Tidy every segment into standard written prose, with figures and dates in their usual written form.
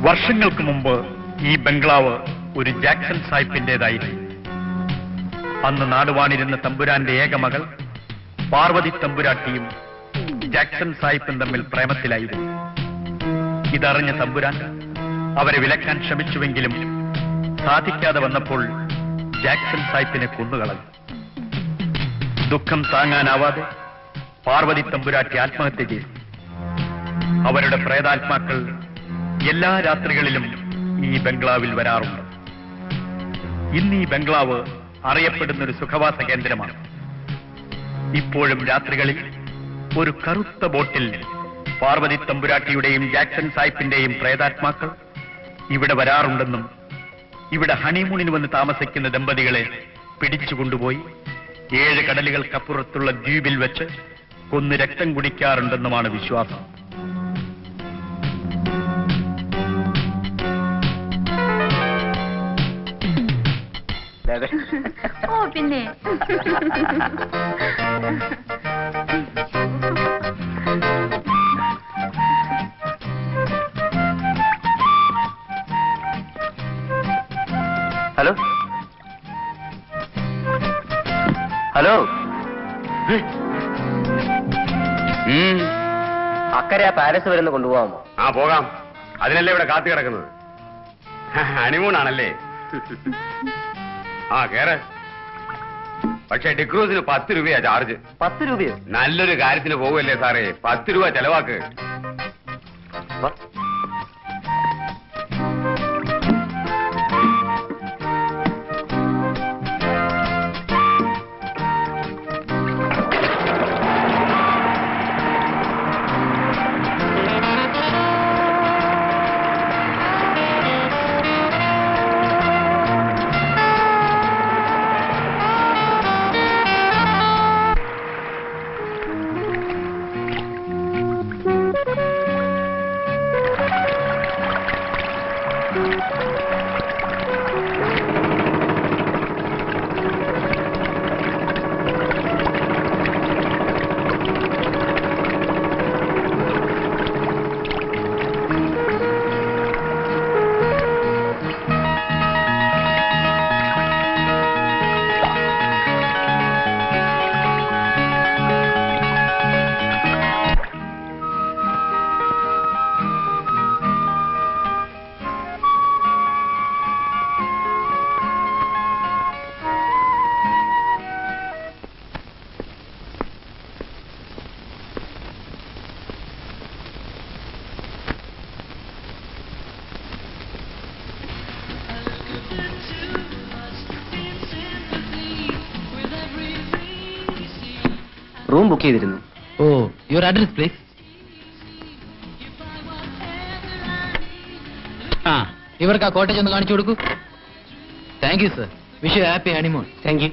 വർഷങ്ങൾക്ക് മുമ്പ് ഈ ബംഗ്ലാവ് ഒരു ജാക്സൺ സാഹിബിന്റേതായിരുന്നു. അന്ന് നാടുവാണിരുന്ന തമ്പുരാന്റെ ഏക മകൾ പാർവതി തമ്പുരാട്ടിയും ജാക്സൺ സാഹിബും തമ്മിൽ പ്രേമത്തിലായിരുന്നു. ഇതറിഞ്ഞ തമ്പുരാൻ അവരെ വിലക്കാൻ ശ്രമിച്ചുവെങ്കിലും സാധിക്കാതെ വന്നപ്പോൾ ജാക്സൺ സാഹിബിനെ കൊന്നുകളഞ്ഞു. ദുഃഖം താങ്ങാനാവാതെ പാർവതി തമ്പുരാട്ടി ആത്മഹത്യ ചെയ്തു. അവരുടെ പ്രേതാത്മാക്കൾ എല്ലാ രാത്രികളിലും ഈ ബംഗ്ലാവിൽ വരാറുണ്ട്. ഇന്ന് ഈ ബംഗ്ലാവ് അറിയപ്പെടുന്ന ഒരു സുഖവാസ കേന്ദ്രമാണ്. ഇപ്പോഴും രാത്രികളിൽ ഒരു കറുത്ത ബോട്ടിൽ പാർവതി തമ്പുരാട്ടിയുടെയും ജാക്സൺ സാഹിബിന്റെയും പ്രേതാത്മാക്കൾ ഇവിടെ വരാറുണ്ടെന്നും ഇവിടെ ഹണിമൂണിന് വന്ന് താമസിക്കുന്ന ദമ്പതികളെ പിടിച്ചുകൊണ്ടുപോയി 7 കടലുകൾക്കപ്പുറത്തുള്ള ദ്വീപിൽ വെച്ച് കൊന്ന് രക്തം കുടിക്കാറുണ്ടെന്നുമാണ് വിശ്വാസം. ഓ പിന്നെ ഹലോ ഹലോ അക്കരെ ആ പാലസ് വരുന്ന കൊണ്ടുപോകാമോ? ആ പോകാം. അതിനല്ലേ ഇവിടെ കാത്തു കിടക്കുന്നത്. ഹണിമൂണാണല്ലേ? ആ കേറ്. പക്ഷെ ഡിക്രൂസിന് 10 രൂപയാ ചാർജ്. 10 രൂപയോ? നല്ലൊരു കാര്യത്തിന് പോവുമല്ലേ സാറേ, 10 രൂപ ചെലവാക്ക്. റൂം ബുക്ക് ചെയ്തിരുന്നു. ഓ, യുവർ അഡ്രസ് പ്ലീസ്. ആ, ഇവർക്ക് ആ കോട്ടേജ് ഒന്ന് കാണിച്ചു കൊടുക്കൂ. Thank you sir. Wish you happy honeymoon. Thank you.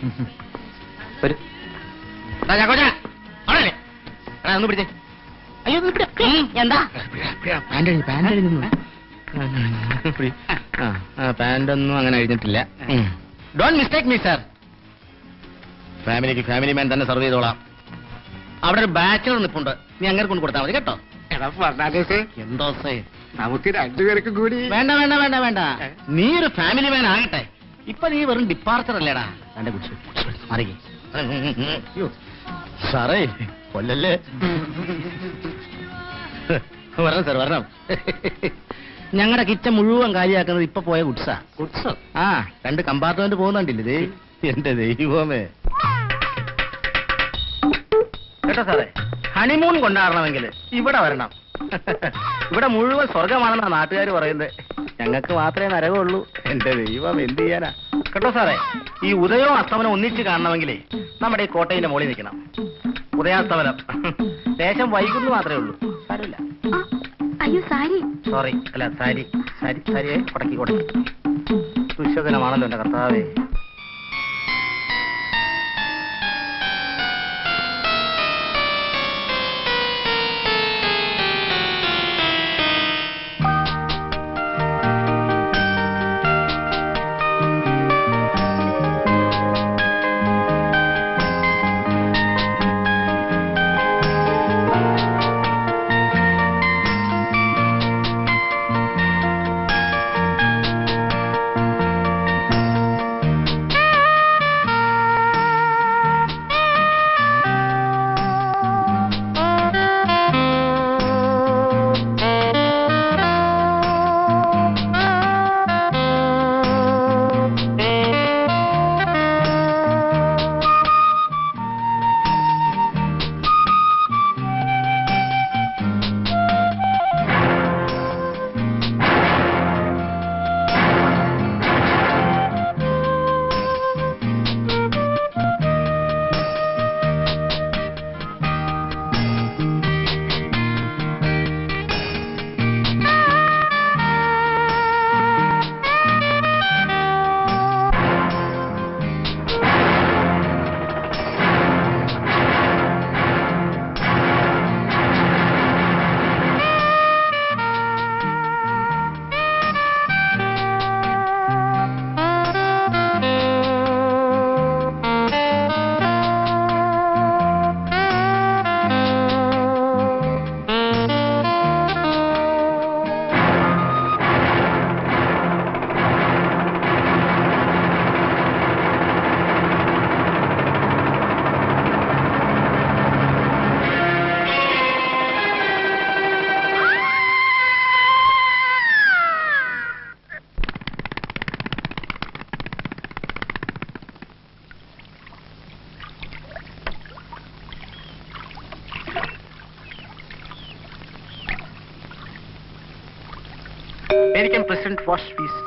ഒന്ന് പിടിച്ചേ. അയ്യോ എന്താ പാൻറ്റൊന്നും അങ്ങനെ കഴിഞ്ഞിട്ടില്ല. Don't mistake me sir. ഫാമിലിക്ക് ഫാമിലി മാൻ തന്നെ സർവ് ചെയ്തോളാം. അവിടെ ഒരു ബാച്ചലർ നിപ്പുണ്ട്, നീ അങ്ങനെ കൊണ്ട് കൊടുത്താൽ മതി കേട്ടോ. എന്തോ നമുക്ക് 2 പേർക്ക് കൂടി. വേണ്ട വേണ്ട വേണ്ട വേണ്ട, നീ ഒരു ഫാമിലി മാൻ ആകട്ടെ. ഇപ്പൊ നീ വെറും ഡിപ്പാർച്ചർ അല്ലേടാ. എന്റെ കുറിച്ച് മാറി സാറേ, കൊല്ലല്ലേ. വരണം സാർ വരണം. ഞങ്ങളുടെ കിച്ചൺ മുഴുവൻ കാര്യമാക്കുന്നത് ഇപ്പൊ പോയ ഗുഡ്സാ. ഗുഡ്സ്? ആ, 2 കമ്പാർട്ട്മെന്റ് പോകുന്നുണ്ടില്ലേ. എന്റെ ദൈവമേ. കേട്ടോ സാറേ, ഹണിമൂൺ കൊണ്ടാടണമെങ്കിൽ ഇവിടെ വരണം. ഇവിടെ മുഴുവൻ സ്വർഗമാണെന്നാ നാട്ടുകാർ പറയുന്നത്. ഞങ്ങൾക്ക് മാത്രമേ നരകമുള്ളൂ. എന്റെ ദൈവം, എന്ത് ചെയ്യാനാ. കേട്ടോ സാറേ, ഈ ഉദയവും അസ്തമനം ഒന്നിച്ച് കാണണമെങ്കിലേ നമ്മുടെ ഈ കോട്ടയിന്റെ മുകളിൽ നിൽക്കണം. ഉദയാസ്തമനം ദേശം വൈകുന്നു മാത്രമേ ഉള്ളൂ. സാരമില്ല. അയ്യോ സാരി. സോറി, അല്ല സാരി. സാരിയെ കൊടക്കി. ദുശകനമാണല്ലോ എന്റെ കർത്താവേ. American president wash fees.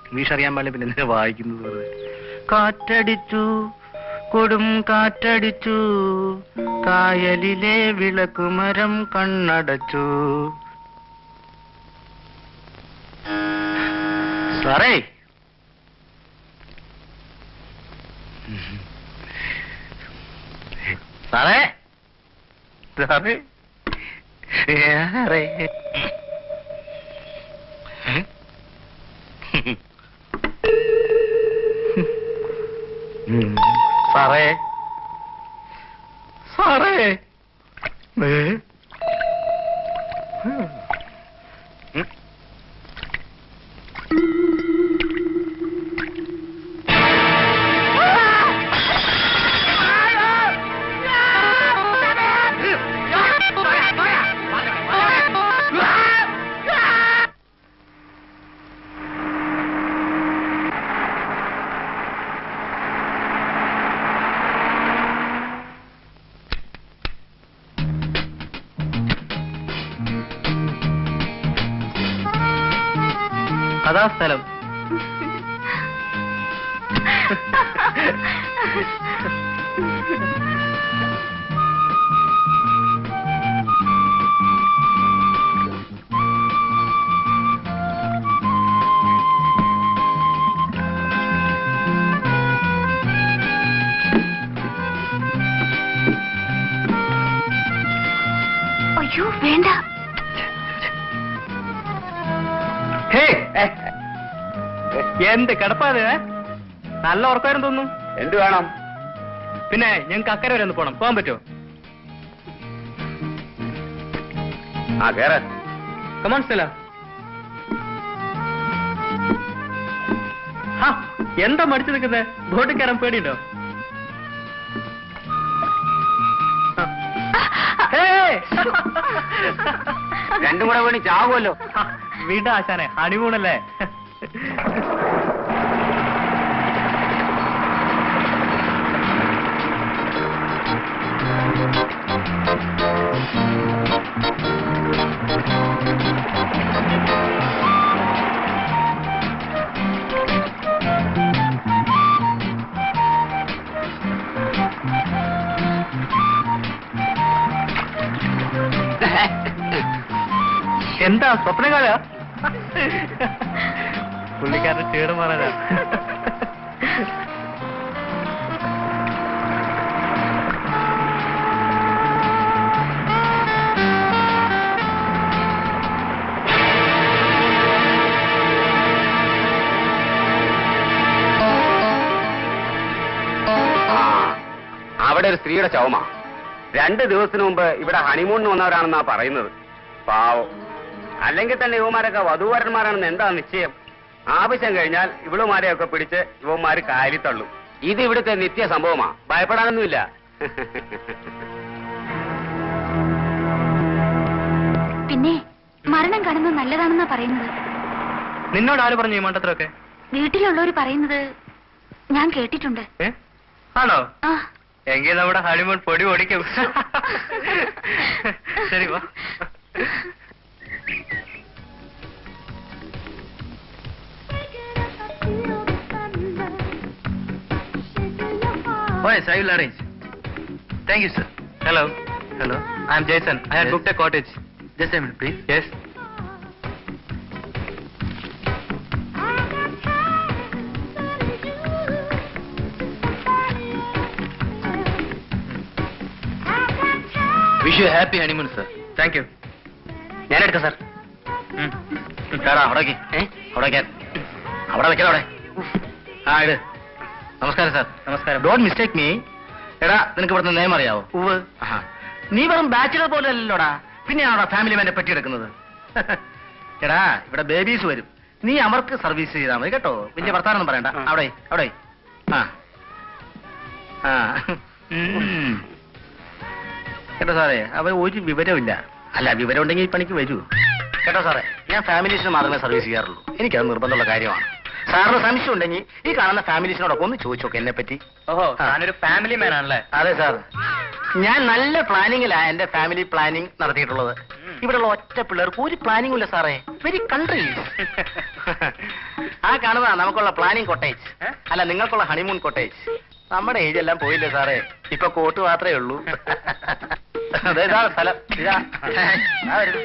English അറിയാൻ പാടില്ല, പിന്നെ എന്തിനാ വായിക്കുന്നത് വെറുതെ. കാറ്റടിച്ചു, കൊടും കാറ്റടിച്ചു, കായലിലെ വിളക്കുമരം കണ്ണടച്ചു. സാറേ, സാറേ, സാറേ, സാറേ. സാറേ, സാറേ. അതാ സ്ഥലം. അയ്യോ വേണ്ട. എന്ത് കിടപ്പാത്? നല്ല ഉറക്കാരും തോന്നും. എന്ത് വേണം? പിന്നെ ഞങ്ങൾക്ക് അക്കരെ വരെ ഒന്ന് പോണം. പോകാൻ പറ്റുമോ? ആ കേറ. Come on Stella. എന്താ മടിച്ചു നിൽക്കുന്നത്? ബോട്ടിൽ കയറാൻ പേടിയുണ്ടോ? രണ്ടും കൂടെ വേണി ചാവുമല്ലോ. വീട്ടാ ആശാനെ, ഹണിമൂണല്ലേ. എന്താ സ്വപ്നം കാണാ? പുള്ളിക്കാരന്റെ ചേട് മാറാനാ. അവിടെ ഒരു സ്ത്രീയുടെ ചവമ. 2 ദിവസത്തിന് മുമ്പ് ഇവിടെ ഹണിമൂണിന് വന്നവരാണെന്നാ പറയുന്നത്. പാവം. അല്ലെങ്കിൽ തന്നെ യുവമാരൊക്കെ വധൂവരന്മാരാണെന്ന് എന്താ നിശ്ചയം? ആവശ്യം കഴിഞ്ഞാൽ ഇവളുമാരെയൊക്കെ പിടിച്ച് യുവമാര് കാലിത്തള്ളും. ഇത് ഇവിടുത്തെ നിത്യ സംഭവമാ, ഭയപ്പെടാനൊന്നുമില്ല. പിന്നെ മരണം കാണുന്നത് നല്ലതാണെന്നാ പറയുന്നത്. നിന്നോട് ആര് പറഞ്ഞു ഈ മണ്ടത്രമൊക്കെ? വീട്ടിലുള്ളവർ പറയുന്നത് ഞാൻ കേട്ടിട്ടുണ്ട്. ആണോ? ആ, എങ്കിൽ നമ്മുടെ ഹണിമൂൺ പൊടി ഓടിക്കും. ശരി വാ. Oh, yes, I will arrange. Thank you, sir. Hello. Hello. I am Jason. I had booked a cottage. Just a minute, please. Yes. Wish you a happy honeymoon, sir. Thank you. ഞാൻ എടുക്കാം sir. അവിടെ വെക്കാം. അവിടെ ആ ഇട്. നമസ്കാരം sir. നമസ്കാരം. Don't mistake me. എടാ, നിനക്ക് ഇവിടുത്തെ നിയമം അറിയാവോ? ഉവ്വ്. നീ വെറും ബാച്ചിലർ പോലെ അല്ലല്ലോടാ. പിന്നെയാണോടാ ഫാമിലി മാന്റെ പെട്ടി എടുക്കുന്നത്? എടാ, ഇവിടെ ബേബീസ് വരും. നീ അവർക്ക് സർവീസ് ചെയ്താൽ മതി കേട്ടോ. വലിയ വർത്താനം പറയണ്ട. അവിടെ ആ കേട്ടോ സാറേ, അവർ ഒരു വിവരമില്ല. അല്ല, വിവരം ഉണ്ടെങ്കിൽ ഈ പണിക്ക് വരൂ കേട്ടോ സാറേ. ഞാൻ ഫാമിലീസിന് മാത്രമേ സർവീസ് ചെയ്യാറുള്ളൂ. എനിക്കത് നിർബന്ധമുള്ള കാര്യമാണ്. സാറിന് സംശയം ഉണ്ടെങ്കിൽ ഈ കാണുന്ന ഫാമിലീസിനോടൊക്കെ ഒന്ന് ചോദിച്ചു നോക്കെ എന്നെ പറ്റി. ഓഹോ, ഞാനൊരു ഫാമിലി മാൻ ആണല്ലേ? അതെ സാർ, ഞാൻ നല്ല പ്ലാനിങ്ങിലാണ് എന്റെ ഫാമിലി പ്ലാനിങ് നടത്തിയിട്ടുള്ളത്. ഇവിടെയുള്ള ഒറ്റ പിള്ളേർക്ക് ഒരു പ്ലാനിംഗും ഇല്ല സാറേ. Very country. ആ കാണുന്നതാ നമുക്കുള്ള പ്ലാനിങ് കൊട്ടേജ്. അല്ല, നിങ്ങൾക്കുള്ള ഹണിമൂൺ കൊട്ടേജ്. നമ്മുടെ ഏജ് എല്ലാം പോയില്ലേ സാറേ, ഇപ്പൊ കോട്ട് മാത്രമേ ഉള്ളൂ. അതാണ് സ്ഥലം. ഇതാ വരുന്നു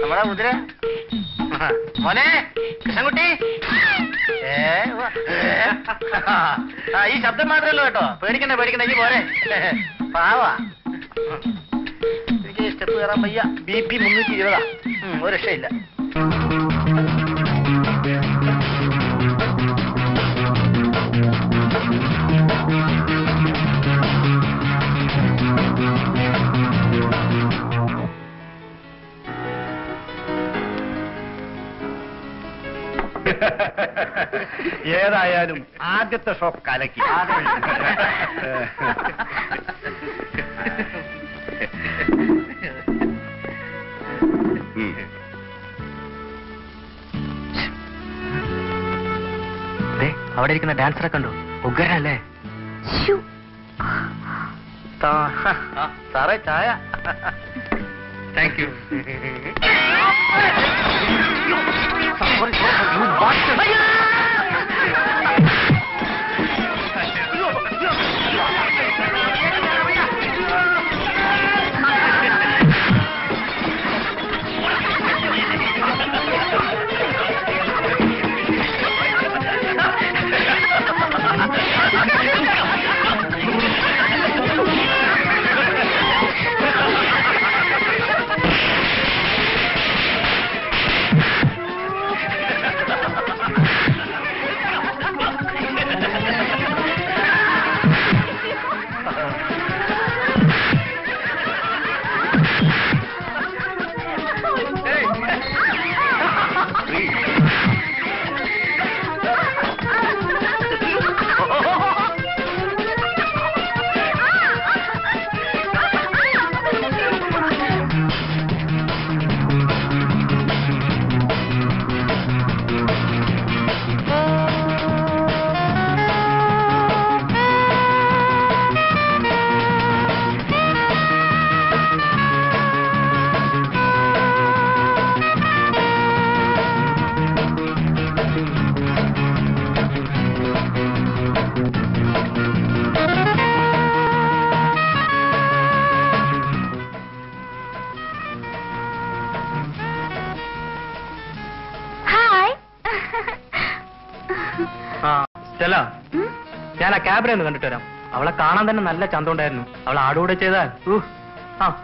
നമ്മുടെ കുതിര. മോനെ കൃഷ്ണൻകുട്ടി, ഈ ശബ്ദം മാത്രമല്ലോ കേട്ടോ. പേടിക്കണ്ട പേടിക്കണ്ട, ഈ പോരെ. പാവാ. എനിക്ക് സ്റ്റെപ്പ് കയറാൻ വയ്യ. BP 320. ഒരു രക്ഷയില്ല. ഏതായാലും ആദ്യത്തെ ഷോക്ക് കലക്കി. അവിടെ ഇരിക്കുന്ന ഡാൻസറെ കണ്ടു. ഉഗ്രനല്ലേ? സാറേ ചായ. Thank you. ഞാൻ ആ ക്യാബിനെ ഒന്ന് കണ്ടിട്ട് വരാം. അവളെ കാണാൻ തന്നെ നല്ല ചന്തമുണ്ടായിരുന്നു. അവൾ ആടുകൂടെ ചെയ്താൽ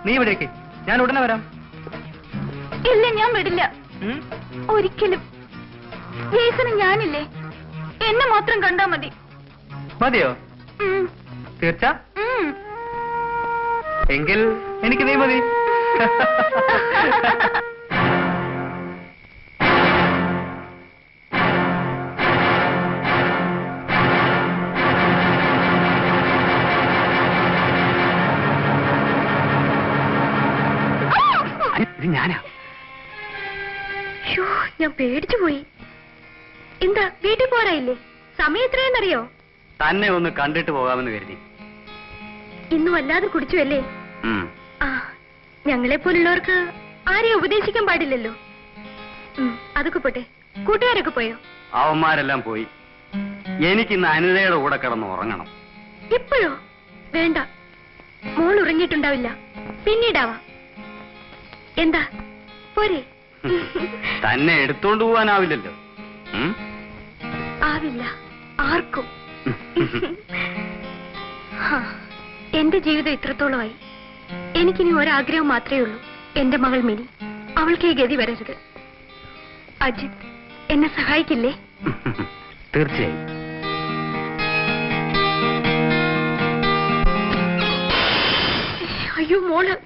നീ ഇവിടേക്ക്, ഞാൻ ഉടനെ വരാം. ഇല്ല, ഞാൻ വിടില്ല ഒരിക്കലും. ജേസന് ഞാനില്ലേ, എന്നെ മാത്രം കണ്ടാ മതി. മതിയോ? തീർച്ച? എങ്കിൽ എനിക്ക് നീ മതി. ഞാനാ. ഞാൻ പേടിച്ചു പോയി. എന്താ വീട്ടിൽ പോരായില്ലേ? സമയം എത്രയെന്നറിയോ? തന്നെ ഒന്ന് കണ്ടിട്ട് പോകാമെന്ന് കരുതി. ഇന്ന് വല്ലാതെ കുടിച്ചു അല്ലേ? ആ, ഞങ്ങളെ പോലുള്ളവർക്ക് ആരെയും ഉപദേശിക്കാൻ പാടില്ലല്ലോ. അതൊക്കെ പോട്ടെ, കൂട്ടുകാരൊക്കെ പോയോ? അവന്മാരെല്ലാം പോയി. എനിക്കിന്ന് അനിതയുടെ കൂടെ കിടന്ന് ഉറങ്ങണം. ഇപ്പോഴോ? വേണ്ട, മോൾ ഉറങ്ങിയിട്ടുണ്ടാവില്ല, പിന്നീടാവാ. എന്താ പോരെ? തന്നെ എടുത്തോണ്ട് പോവാനാവില്ലല്ലോ. ആവില്ല ആർക്കും. എന്റെ ജീവിതം ഇത്രത്തോളമായി. എനിക്കിനി ഒരാഗ്രഹം മാത്രമേ ഉള്ളൂ, എന്റെ മകൾ മിനി. അവൾക്ക് ഈ ഗതി വരരുത്. അജിത് എന്നെ സഹായിക്കില്ലേ? തീർച്ചയായും. അയ്യോ മോള്.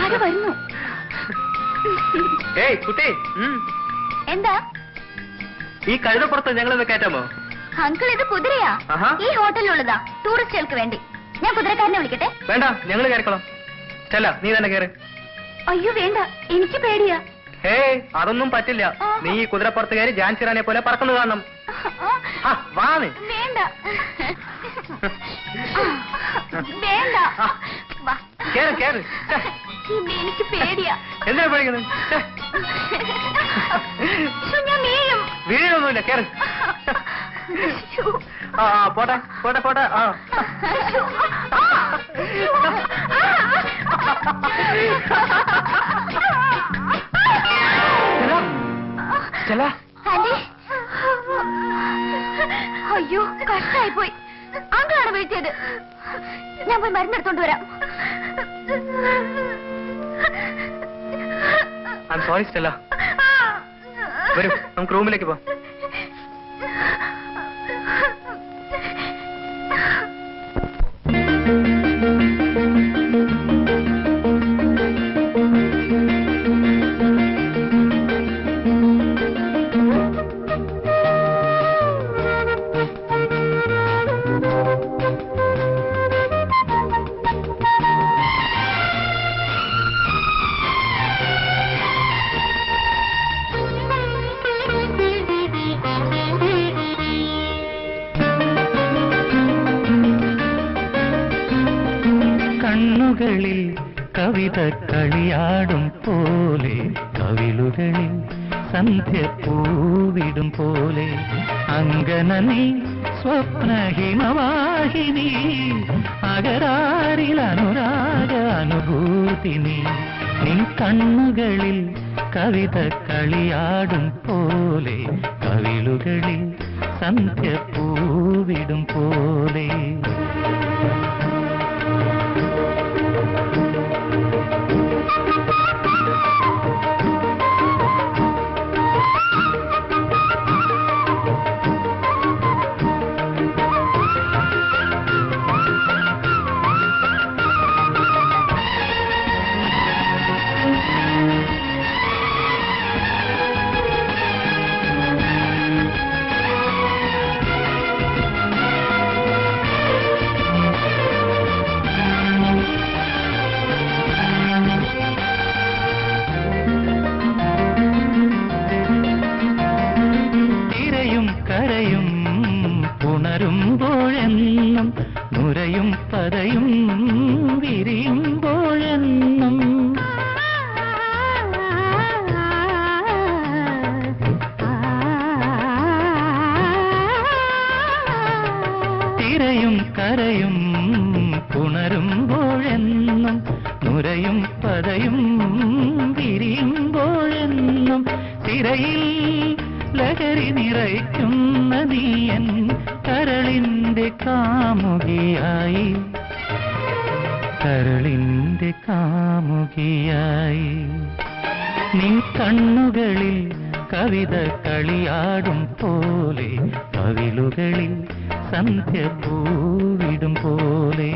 ആര് വരുന്നു? ഏയ് കുട്ടി, എന്താ ഈ കഴുതപ്പുറത്ത് ഞങ്ങളൊന്ന് കയറ്റാമോ? അങ്കിൾ, ഇത് കുതിരയാ. ആഹാ. ഈ ഹോട്ടലിലുള്ളതാ, ടൂറിസ്റ്റുകൾക്ക് വേണ്ടി. ഞാൻ കുതിരക്കാരനെ വിളിക്കട്ടെ? വേണ്ട, ഞങ്ങൾ കയറിക്കോളാം. സ്റ്റെല്ല, നീ തന്നെ കയറി. അയ്യോ വേണ്ട, എനിക്ക് പേടിയാ. ഏയ് അതൊന്നും പറ്റില്ല. നീ ഈ കുതിരപ്പുറത്ത് കയറി ജാൻസിറാനെ പോലെ പറക്കുന്നു കാണണം. വാ നീ. വേണ്ട വേണ്ട, വാ. കേറ് കേറ്. എനിക്ക് പേടിയാ. എന്താ പഠിക്കുന്നത്? ഞാൻ വീഴും. വീഴൊന്നുമില്ല, കേറ്. ആ പോട്ടെ പോട്ടെ പോട്ടെ. ആ അയ്യോ, കഷ്ടായി പോയി. അങ്കിളാണ് വീഴ്ത്തിയത്. ഞാൻ പോയി മരുന്നെടുത്തോണ്ട് വരാം. I am sorry Stella. വരൂ, നമുക്ക് റൂമിലേക്ക് പോവാം. കണ്ണുകളിൽ കവിത കളിയാടും പോലെ, കവിളുകളിൽ സന്ധ്യ പൂവിടും പോലെ, അങ്കനനീ സ്വപ്നഹിമവാഹിനി, അകരാറിൽ അനുരാഗ അനുഭൂതിനി. നിൻ കണ്ണുകളിൽ കവിത കളിയാടും പോലെ, കവിളുകളിൽ സന്ധ്യ പൂവിടും പോലെ. ഉണരുമ്പോഴെന്നും നുരയും പതയും വിരിയുമ്പോഴെന്നും, തിരയും കരയും പുണരുമ്പോഴെന്നും നുരയും പതയും വിരിയുമ്പോഴെന്നും, തിരയിൽ ലഹരി നിറയ്ക്കുന്ന നീയൻ കരളിന്റെ കാമുകിയായി, കരളിന്റെ കാമുകിയായി. നിൻ കണ്ണുകളിൽ കവിത കളിയാടും പോലെ, കവിളുകളിൽ സന്ധ്യ പൂവിടും പോലെ.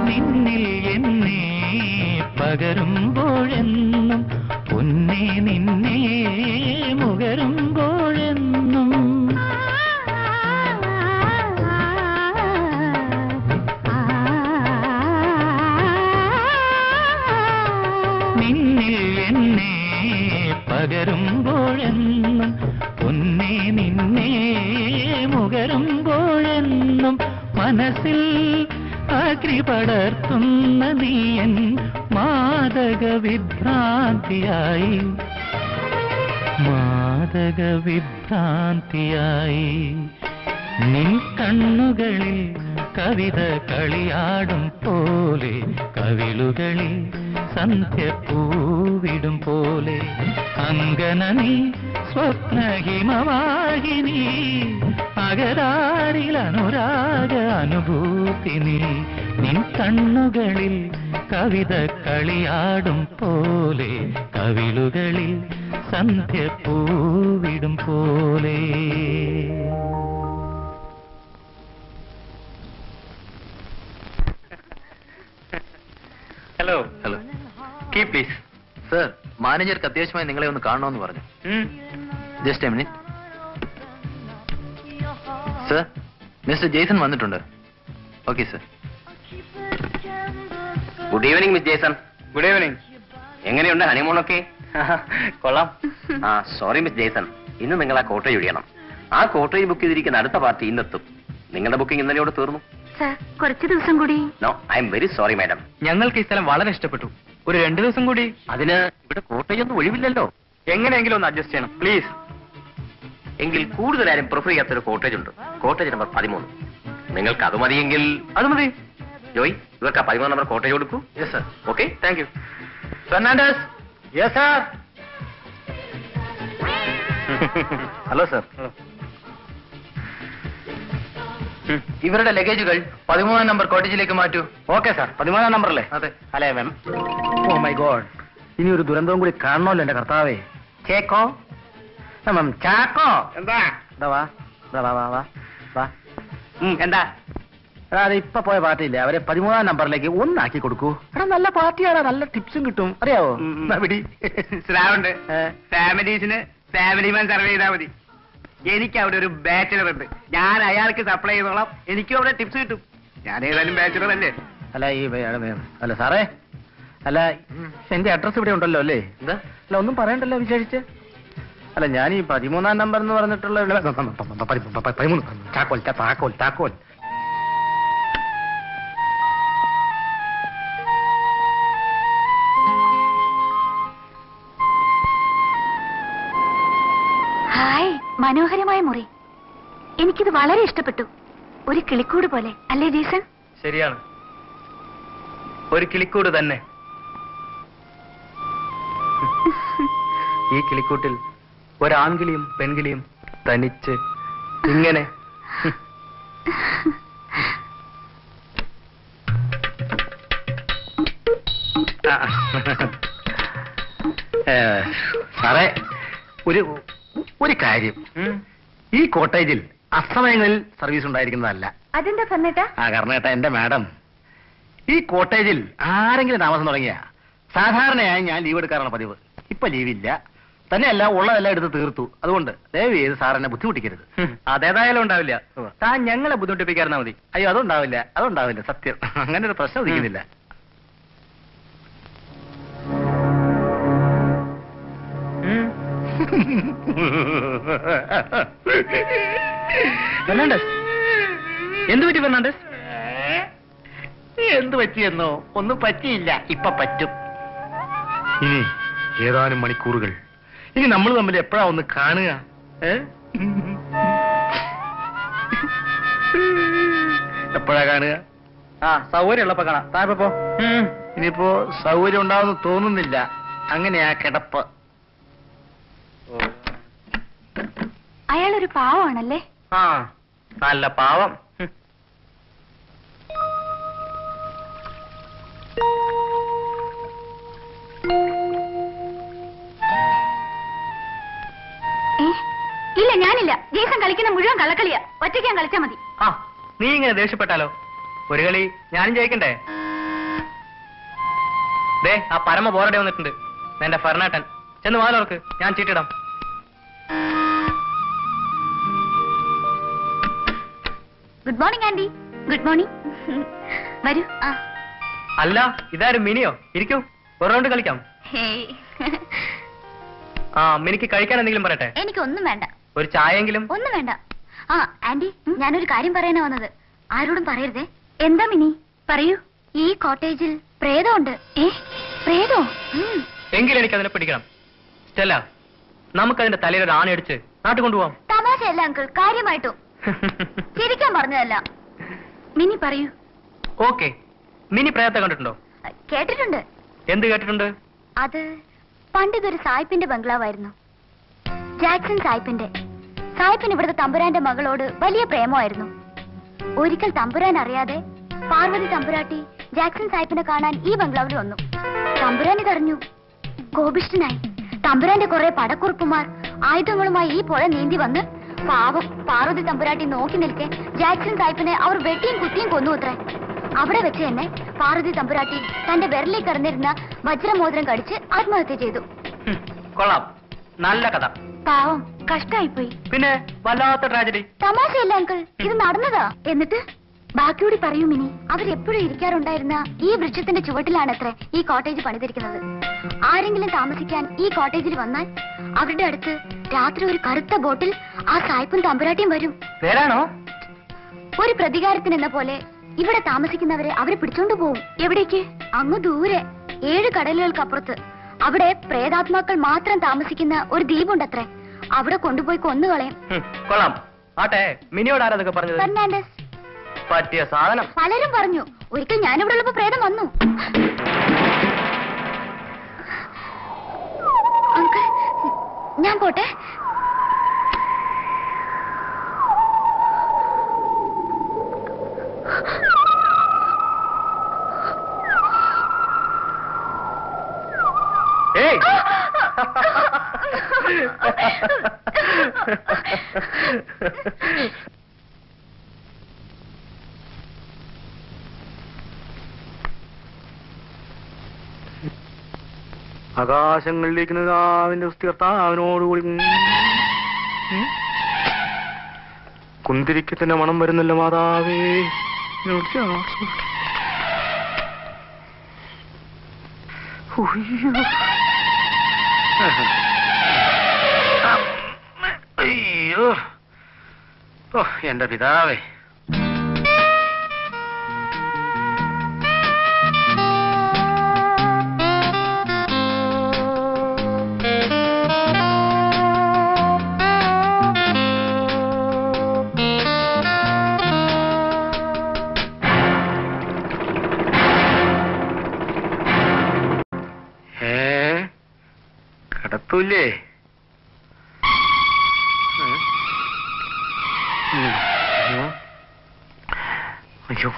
നിന്നിൽ എന്നെ പകരുമ്പോഴെന്നും, പൊന്നെ നിന്നെ മുകരുമ്പോഴെന്നും, നിന്നിൽ എന്നെ പകരുമ്പോഴെന്നും, പൊന്നെ നിന്നെ മുകരുമ്പോഴെന്നും, മനസ്സിൽ അഗ്നി പടർത്തുന്ന നീയൻ മാതക മാദകവിഭ്രാന്തിയായി മാദകവിഭ്രാന്തിയായി നിൻ കണ്ണുകളിൽ കവിത കളിയാടും പോലെ കവിളുകളിൽ സന്ധ്യ പൂവിടും പോലെ അങ്കന നീ സ്വപ്നഹിമവാഹിനി അകരാരിൽ അനുരാഗ അനുഭൂതി നീ നിൻ കണ്ണുകളിൽ കവിത കളിയാടും പോലെ കവിളുകളിൽ സന്ധ്യ പൂവിടും പോലെ. Hello hello key please. Sir, മാനേജർക്ക് അത്യാവശ്യമായി നിങ്ങളെ ഒന്ന് കാണണമെന്ന് പറഞ്ഞു. Just a minute. Sir, mister Jason വന്നിട്ടുണ്ട്. Okay sir. Good evening miss Jason. Good evening. എങ്ങനെയുണ്ട് ഹണിമൂണൊക്കെ? കൊള്ളാം. സോറി മിസ് ജേസൺ, ഇന്ന് നിങ്ങൾ ആ കോട്ടേജ് ഒഴിയണം. ആ കോട്ടേജ് ബുക്ക് ചെയ്തിരിക്കുന്ന അടുത്ത പാർട്ടി ഇന്നെത്തും. നിങ്ങളുടെ ബുക്കിംഗ് ഇന്നലെയോട് തീർന്നു. സർ, കുറച്ച് ദിവസം കൂടി. No, I am very sorry madam. ഞങ്ങൾക്ക് ഈ സ്ഥലം വളരെ ഇഷ്ടപ്പെട്ടു. ഒരു 2 ദിവസം കൂടി. അതിന് ഇവിടെ കോട്ടേജ് ഒന്നും ഒഴിവില്ലല്ലോ. എങ്ങനെയെങ്കിലും ഒന്ന് അഡ്ജസ്റ്റ് ചെയ്യണം പ്ലീസ്. എങ്കിൽ കൂടുതലാരും പ്രിഫർ ചെയ്യാത്തൊരു കോട്ടേജ് ഉണ്ട്, കോട്ടേജ് നമ്പർ 13. നിങ്ങൾക്ക് അത് മതിയെങ്കിൽ അത് മതി. ജോയ്, ഇവർക്ക് ആ 13 നമ്പർ കോട്ടേജ് കൊടുക്കൂ. Yes sir. Okay, thank you. Fernandes. Yes sir. Hello sir. ഇവരുടെ ലഗേജുകൾ 13 നമ്പർ കോട്ടേജിലേക്ക് മാറ്റൂ. Okay sir. 13 നമ്പറല്ലേ? അതെ. അല്ലേ മാം? ഓ മൈ ഗോഡ്, ഇനി ഒരു ദുരന്തവും കൂടി കാണണമല്ലോ എന്റെ കർത്താവേ. ചേക്കോ മാം, ചാക്കോ. എന്താ വാ വാ വാ വാ വാ. എന്താ? അതായത് ഇപ്പൊ പോയ പാർട്ടിയില്ലേ, അവരെ 13 നമ്പറിലേക്ക് ഒന്നാക്കി കൊടുക്കൂ. എടാ നല്ല പാർട്ടിയാണ്, നല്ല ടിപ്സും കിട്ടും, അറിയാവോ? പിടി. സ്രാവുണ്ട്. ഫാമിലീസിന് ഫാമിലി മാൻ സർവേ ചെയ്താൽ മതി. എനിക്ക് അവിടെ ഒരു ബാച്ചിലർ ഉണ്ട്, ഞാൻ അയാൾക്ക് സപ്ലൈ ചെയ്തോളാം. എനിക്കും അവിടെ ടിപ്സ് കിട്ടും. ഞാൻ ഏതായാലും ബാച്ചിലർ അല്ലേ. അല്ല അല്ല സാറേ, അല്ല എന്റെ അഡ്രസ് ഇവിടെ ഉണ്ടല്ലോ അല്ലേ? എന്താ? അല്ല ഒന്നും പറയണ്ടല്ലോ വിചാരിച്ച്. അല്ല ഞാൻ ഈ 13 നമ്പർ എന്ന് പറഞ്ഞിട്ടുള്ള 13 താക്കോൽ താക്കോൽ താക്കോൽ. ഹായ്, മനോഹരമായ മുറി. എനിക്കിത് വളരെ ഇഷ്ടപ്പെട്ടു. ഒരു കിളിക്കൂട് പോലെ അല്ലേ ജേസൺ? ശരിയാണ്, ഒരു കിളിക്കൂട് തന്നെ. ഈ കിളിക്കൂട്ടിൽ ഒരാൺകിളിയും പെൺകിളിയും തനിച്ച് ഇങ്ങനെ. സാറേ, ഒരു കാര്യം, ഈ കോട്ടേജിൽ അസമയങ്ങളിൽ സർവീസ് ഉണ്ടായിരിക്കുന്നതല്ല. അതെന്താ പറഞ്ഞേട്ടാ? കർണേട്ട, എന്റെ മാഡം, ഈ കോട്ടേജിൽ ആരെങ്കിലും താമസം തുടങ്ങിയ സാധാരണയായി ഞാൻ ലീവ് എടുക്കാറാണ് പതിവ്. ഇപ്പൊ ലീവില്ല, തന്നെയല്ല ഉള്ളതെല്ലാം എടുത്ത് തീർത്തു. അതുകൊണ്ട് ദയവ് ചെയ്ത് സാറിനെ ബുദ്ധിമുട്ടിക്കരുത്. അതേതായാലും ഉണ്ടാവില്ല. താൻ ഞങ്ങളെ ബുദ്ധിമുട്ടിപ്പിക്കാറുണ്ടാ മതി. അയ്യോ, അതുണ്ടാവില്ല സത്യം. അങ്ങനെ ഒരു പ്രശ്നം ഉദിക്കുന്നില്ല. ഫെർണാണ്ടസ്, എന്ത് പറ്റി ഫെർണാണ്ടസ്? എന്ത് പറ്റിയെന്നോ? ഒന്നും പറ്റിയില്ല, ഇപ്പൊ പറ്റും. ഇനി ഏതാനും മണിക്കൂറുകൾ, ഇനി നമ്മൾ തമ്മിൽ എപ്പോഴാ ഒന്ന് കാണുക? എപ്പോഴാ കാണുക? സൗകര്യം ഉള്ളപ്പോ കാണാം. താഴെ ഇനിയിപ്പോ സൗകര്യം ഉണ്ടാവുമെന്ന് തോന്നുന്നില്ല. അങ്ങനെയാ കിടപ്പ്. അയാളൊരു പാവമാണല്ലേ? നല്ല പാവം. ഇല്ല, ഞാനില്ല. ജേസൺ കളിക്കുന്ന മുഴുവൻ കള്ളക്കളിയാ. ഒറ്റയ്ക്ക് ഞാൻ കളിച്ചാ മതി. നീ ഇങ്ങനെ ദേഷ്യപ്പെട്ടാലോ? ഒരു കളി ഞാനും ജയിക്കണ്ടേ? ദേ, ആ പരമ ബോറടി വന്നിട്ടുണ്ട്. എന്റെ ഫെർണാട്ടൻ, ചെന്ന് വാലോർക്ക്, ഞാൻ ചീട്ടിടാം. Good morning aunty. Good morning. വരൂ. അല്ല, ഇതാരും മിനിയോ? ഇരിക്കൂ, ഒരു റൗണ്ട് കളിക്കാം. മിനിക്ക് കഴിക്കാൻ എന്തെങ്കിലും പറയട്ടെ? എനിക്കൊന്നും വേണ്ട. ഒരു ചായയെങ്കിലും? ഒന്നും വേണ്ട. ആന്റി, ഞാനൊരു കാര്യം പറയാനാ വന്നത്. ആരോടും പറയരുതേ. എന്താ മിനി? പറയൂ. ഈ കോട്ടേജിൽ പ്രേതമുണ്ട്. പ്രേതോ? എങ്കിലും എനിക്ക് അതിനെ പിടിക്കണം. സ്റ്റെല്ല, നമുക്കതിന്റെ തലയിൽ ഒരു ആണയടിച്ച് നാട്ടിൽ കൊണ്ടുപോവാം. തമാശയല്ല അങ്കിൾ, കാര്യമായിട്ടും. ചിരിക്കാൻ പറഞ്ഞതല്ല. മിനി പറയൂ. ഓക്കെ. മിനി പ്രേതത്തെ കണ്ടിട്ടുണ്ടോ? കേട്ടിട്ടുണ്ട്. എന്ത് കേട്ടിട്ടുണ്ട്? അത് പണ്ടിതൊരു സായിപ്പിന്റെ ബംഗ്ലാവായിരുന്നു. ജാക്സൺ സായിപ്പിന്റെ. സായിപ്പിന് ഇവിടുത്തെ തമ്പുരാന്റെ മകളോട് വലിയ പ്രേമമായിരുന്നു. ഒരിക്കൽ തമ്പുരാൻ അറിയാതെ പാർവതി തമ്പുരാട്ടി ജാക്സൺ സായിപ്പിനെ കാണാൻ ഈ ബംഗ്ലാവിൽ വന്നു. തമ്പുരാൻ ഇതറിഞ്ഞു. കോപിഷ്ഠനായി തമ്പുരാന്റെ കുറെ പടക്കുറുപ്പുമാർ ആയുധങ്ങളുമായി ഈ പുഴ നീന്തി വന്ന് പാവം പാർവതി തമ്പുരാട്ടി നോക്കി നിൽക്കെ ജാക്സൺ സായിപ്പിനെ അവർ വെട്ടിയും കുത്തിയും കൊന്നുത്രേ. അവിടെ വെച്ച് തന്നെ പാർവതി തമ്പുരാട്ടി തന്റെ വിരലിൽ കിടന്നിരുന്ന വജ്രമോതിരം കടിച്ച് ആത്മഹത്യ ചെയ്തു. കൊള്ളാം, നല്ല കഥ. പാവം, കഷ്ടായിപ്പോയി. പിന്നെ വല്ലാത്ത ട്രാജഡി. തമാശയല്ല അങ്കിൾ, ഇത് നടന്നതാ. എന്നിട്ട് ബാക്കിയോടി പറയൂ മിനി. അവരെപ്പോഴും ഇരിക്കാറുണ്ടായിരുന്ന ഈ വൃക്ഷത്തിന്റെ ചുവട്ടിലാണത്രേ ഈ കോട്ടേജ് പണിതിരിക്കുന്നത്. ആരെങ്കിലും താമസിക്കാൻ ഈ കോട്ടേജിൽ വന്നാൽ അവരുടെ അടുത്ത് രാത്രി ഒരു കറുത്ത ബോട്ടിൽ ആ സായിപ്പും തമ്പുരാട്ടിയും വരും. പേരാണോ? ഒരു പ്രതികാരത്തിനെന്ന പോലെ ഇവിടെ താമസിക്കുന്നവരെ അവരെ പിടിച്ചോണ്ടു പോവും. എവിടേക്ക്? അങ്ങ് ദൂരെ 7 കടലുകൾക്കപ്പുറത്ത്. അവിടെ പ്രേതാത്മാക്കൾ മാത്രം താമസിക്കുന്ന ഒരു ദ്വീപുണ്ടത്രേ. അവിടെ കൊണ്ടുപോയി കൊന്നുകളയും. കൊള്ളാം. ആട്ടെ, മിനിയോട് ആരാതൊക്കെ പറഞ്ഞത്? ഫെർണാണ്ടസ്. പറ്റിയ സാധനം. പലരും പറഞ്ഞു. ഒരിക്കൽ ഞാനിവിടെ ഉള്ളപ്പോ പ്രേതം വന്നു. അങ്കിൾ, ഞാൻ പോട്ടെ. ഏയ് ആകാശങ്ങളിലേക്ക് അവന്റെ കർത്താവിനോടുകൂടി കുന്തിരിക്കത്തിന്റെ മണം വരുന്നല്ലോ മാതാവേ. അയ്യോ, ഓ എന്റെ പിതാവേ. കടത്തൂല്ലേ? അയ്യോ,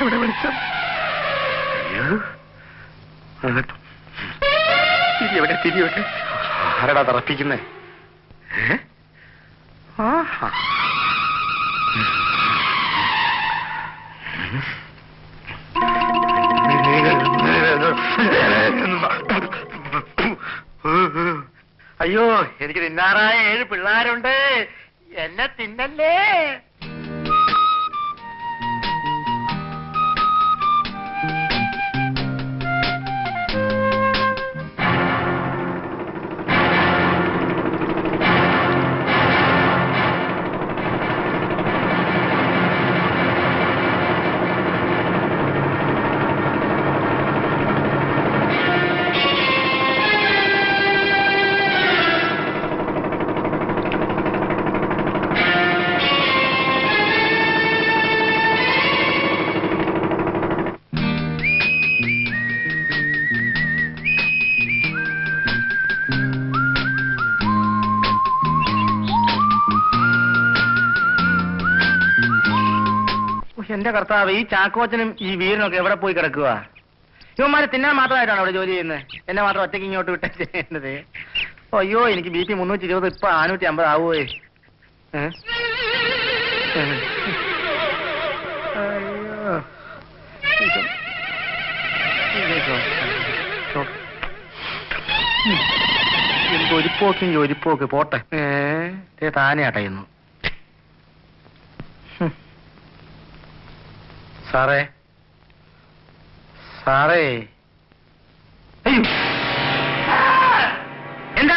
എവിടെ വിളിച്ചോ? തിരിയെവിടെ? തിരിയെവിടെ? ആരടാ തറപ്പിക്കുന്നേ? അയ്യോ, എനിക്ക് തിന്നാറായ 7 പിള്ളേരുണ്ട്. എന്നെ തിന്നല്ലേ. എന്റെ കർത്താവ്, ഈ ചാക്കോച്ചനും ഈ വീരനൊക്കെ എവിടെ പോയി കിടക്കുക? ഇവന്മാരെ തിന്നാൻ മാത്രമായിട്ടാണ് അവിടെ ജോലി ചെയ്യുന്നത്. എന്നെ മാത്രം ഒറ്റയ്ക്ക് ഇങ്ങോട്ട് വിട്ടാ ചെയ്യേണ്ടത്. അയ്യോ, എനിക്ക് BP 320 ഇപ്പൊ 550 ആവുമേ. എനിക്ക് ഒരിപ്പോക്ക് പോട്ടെ. താനെ അടയുന്നു. സാറേ, സാറേ, അയ്യോ, എന്താ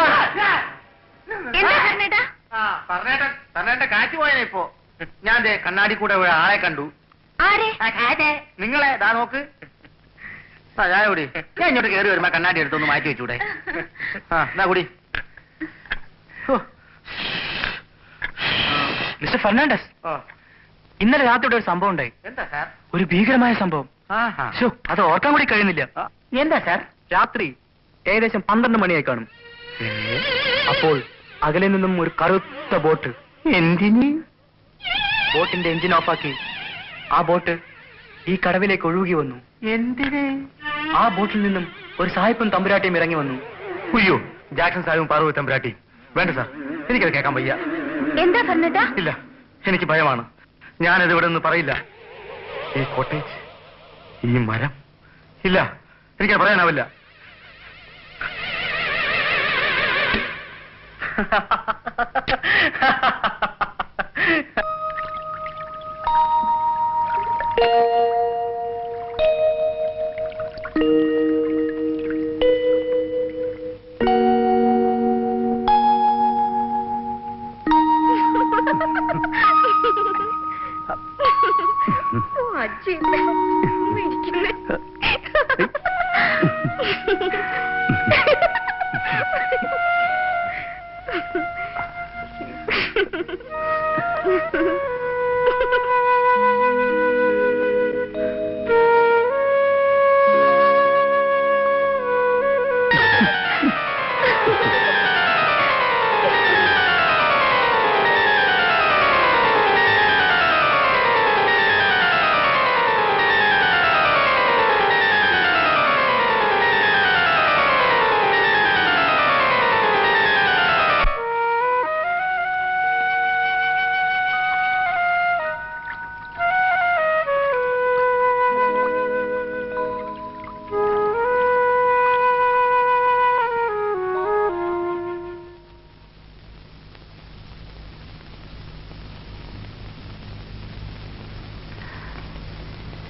പറഞ്ഞേട്ടാ? കാറ്റ് പോയനെ ഇപ്പോ. ഞാൻ ദേ കണ്ണാടി കൂടെ ഒരു ആളെ കണ്ടു. ആരെ? നിങ്ങളെ ദാ നോക്ക്. ചായ കൂടി. ഞാൻ ഇങ്ങോട്ട് കയറി വരുമ്പോ കണ്ണാടി എടുത്തൊന്ന് മാറ്റി വെച്ചൂടെ? എന്നാ കൂടി. മിസ്റ്റർ ഫെർണാണ്ടസ്, ഇന്നലെ രാത്രിയുടെ ഒരു സംഭവം ഉണ്ടായി. എന്താ സാർ? ഒരു ഭീകരമായ സംഭവം. ശോ, അത് ഓർക്കാൻ കൂടി കഴിയുന്നില്ല. എന്താ സാർ? രാത്രി ഏകദേശം 12 മണിയായി കാണും. അപ്പോൾ അകലെ നിന്നും ഒരു കറുത്ത ബോട്ട്. എന്തിന്? ബോട്ടിന്റെ എഞ്ചിൻ ഓഫാക്കി ആ ബോട്ട് ഈ കടവിലേക്ക് ഒഴുകി വന്നു. എന്തിന്? ആ ബോട്ടിൽ നിന്നും ഒരു സാഹിബും തമ്പുരാട്ടിയും ഇറങ്ങി വന്നു. ഉയ്യോ, ജാക്സൺ സാഹിബും പാർവതി തമ്പുരാട്ടി. വേണ്ട സാർ, എനിക്കത് കേൾക്കാൻ വയ്യ. എന്താ പറഞ്ഞിട്ടാ? ഇല്ല, എനിക്ക് ഭയമാണ്. ഞാനത് ഇവിടെ നിന്ന് പറയില്ല. ഈ കോട്ടേജ്, ഈ മരം, ഇല്ല, എനിക്കത് പറയാനാവില്ല.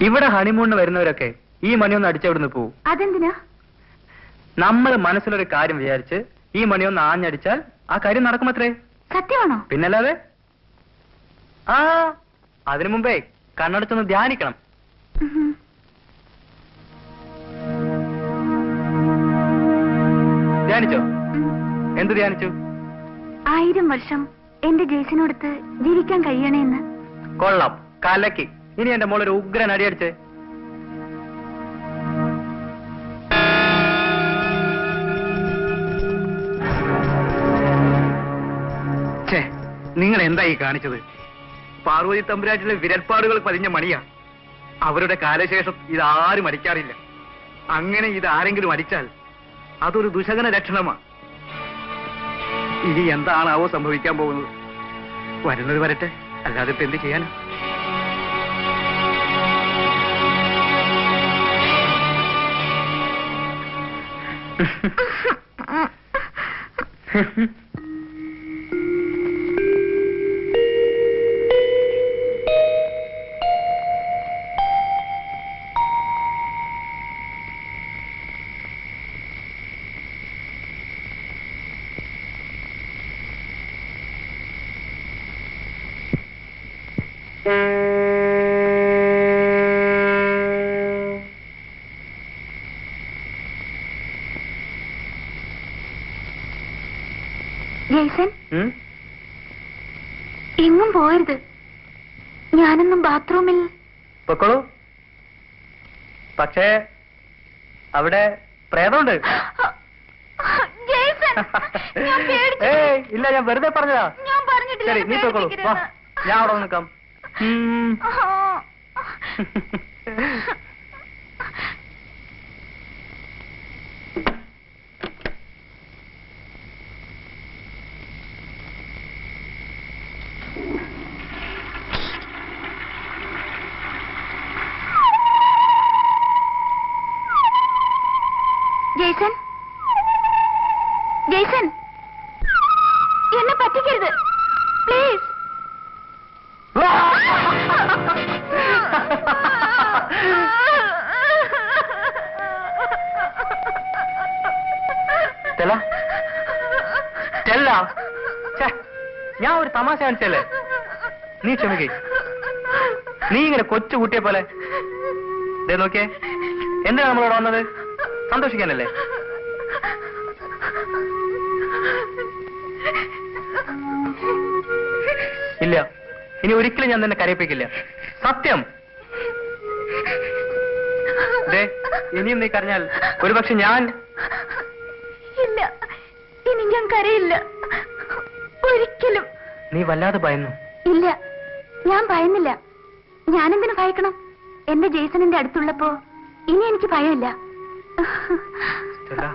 ഇവിടെ ഹണിമൂണിന് വരുന്നവരൊക്കെ ഈ മണിയൊന്ന് അടിച്ചവിടുന്ന് പോവും. അതെന്തിനാ? നമ്മൾ മനസ്സിലൊരു കാര്യം വിചാരിച്ച് ഈ മണിയൊന്ന് ആഞ്ഞടിച്ചാൽ ആ കാര്യം നടക്കുമത്രേ. സത്യമാണോ? പിന്നല്ലാതെ. ആ, അതിനു മുമ്പേ കണ്ണടച്ചൊന്ന് ധ്യാനിക്കണം. ധ്യാനിച്ചോ? എന്ത് ധ്യാനിച്ചു? 1000 വർഷം എന്റെ ജേസിനോടത്ത് ജീവിക്കാൻ കഴിയണേന്ന്. കൊള്ളാം, കലക്കി. ഇനി എന്റെ മോളൊരു ഉഗ്രൻ അടിയടിച്ച്. നിങ്ങൾ എന്തായി കാണിച്ചത്? പാർവതി തമ്പുരാട്ടിലെ വിരൽപ്പാടുകൾ പതിഞ്ഞ മണിയാ. അവരുടെ കാലശേഷം ഇതാരും അടിക്കാറില്ല. അങ്ങനെ ഇതാരെങ്കിലും അടിച്ചാൽ അതൊരു ദുശകന ലക്ഷണമാണ്. ഇനി എന്താണാവോ സംഭവിക്കാൻ പോകുന്നത്? വരുന്നത് വരട്ടെ, അല്ലാതെ ഇപ്പൊ എന്ത് ചെയ്യാനാ? ജേസൻ, എങ്ങും പോയരുത്. ഞാനൊന്നും ബാത്റൂമിൽ. പൊക്കോളൂ. പക്ഷേ അവിടെ പ്രേതമുണ്ട്. ഏയ് ഇല്ല, ഞാൻ വെറുതെ പറഞ്ഞതാ. ശരി, നീ പൊക്കോളൂ. വാ, ഞാൻ അവിടെ നിൽക്കാം. ജേസൻ, ജേസൻ, എന്നെ പറ്റിക്കരുത് പ്ലീസ്. ഞാൻ ഒരു തമാശ കാണിച്ചല്ലേ? നീ ക്ഷമിക്കേ. നീ ഇങ്ങനെ കൊച്ചു കുട്ടിയെ പോലെ ദേ നോക്കിയേ. എന്തിനാ നമ്മളിവിടെ വന്നത്? സന്തോഷിക്കാനല്ലേ? ഇല്ല, ഇനി ഒരിക്കലും ഞാൻ നിന്നെ കരയിപ്പിക്കില്ല. സത്യം. ദേ, ഇനിയും നീ കരഞ്ഞാൽ ഒരുപക്ഷെ ഞാൻ... ഇല്ല, ഇനി ഞാൻ കരയില്ല, ഒരിക്കലും. നീ വല്ലാതെ ഭയന്നു. ഇല്ല, ഞാൻ ഭയന്നില്ല. ഞാനെന്തിനു ഭയക്കണം? എന്റെ ജെയ്സണിന്റെ അടുത്തുള്ളപ്പോ ഇനി എനിക്ക് ഭയമില്ല. സ്റ്റെല്ല.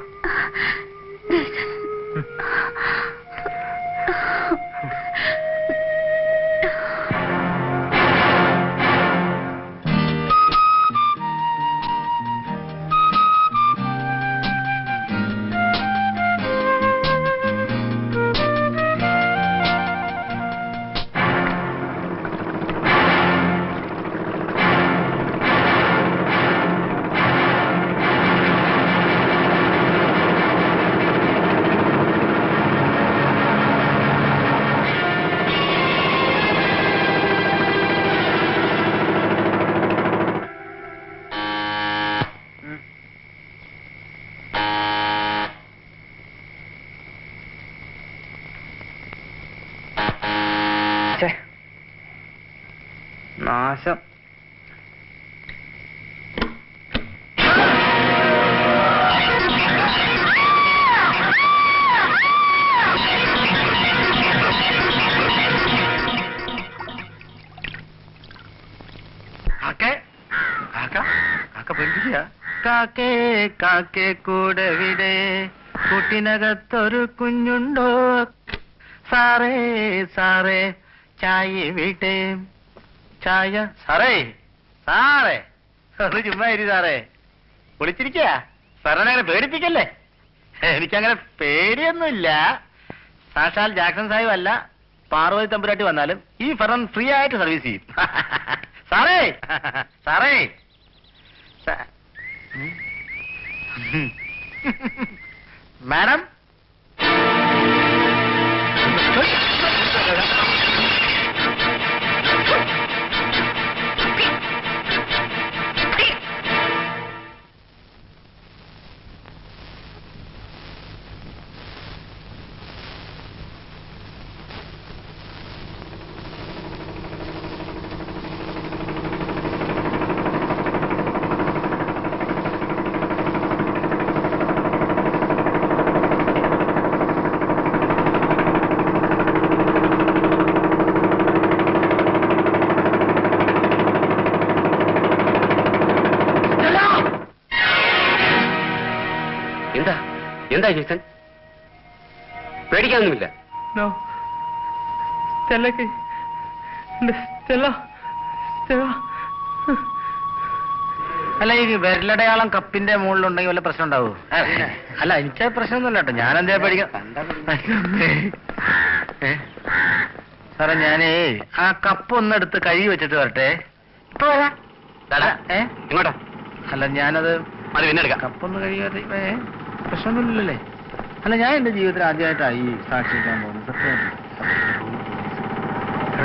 നാശം. കാക്കേ കാക്കേ കൂടെ വിടെ കൂട്ടിനകത്തൊരു കുഞ്ഞുണ്ടോ? സാറേ സാറേ ചായ വീട്ടേ ചായ. സാറേ സാറേ ഒന്ന് ചുമ്മാ ഇരി സാറേ. വിളിച്ചിരിക്ക സാറിനെ അങ്ങനെ പേടിപ്പിക്കല്ലേ. എനിക്കങ്ങനെ പേടിയൊന്നുമില്ല. സാക്ഷാൽ ജാക്സൺ സാഹിബ് അല്ല, പാർവതി തമ്പുരാട്ടി വന്നാലും ഈ ഫെറൻ ഫ്രീ ആയിട്ട് സർവീസ് ചെയ്യും. സാറേ സാറേ മാഡം. എന്താ ജേസൺ? പേടിക്കാനൊന്നുമില്ല. അല്ല, ഈ വിരലടയാളം കപ്പിന്റെ മുകളിലുണ്ടെങ്കിൽ വല്ല പ്രശ്നം ഉണ്ടാവൂ? അല്ല, എനിക്ക് പ്രശ്നമൊന്നുമില്ല കേട്ടോ. ഞാനെന്താ പേടിക്കാം സാറേ? ഞാനേ ആ കപ്പ് ഒന്നെടുത്ത് കഴുകി വെച്ചിട്ട് വരട്ടെ. ഇങ്ങോട്ടോ. അല്ല, ഞാനത് അത് പിന്നെ എടുക്കാം. കപ്പൊന്ന് കഴുകി പ്രശ്നമൊന്നുമില്ലല്ലേ? അല്ല, ഞാൻ എന്റെ ജീവിതത്തിൽ ആദ്യമായിട്ടാണ് ഈ സാക്ഷിക്കാൻ പോകുന്നത്. സത്യം.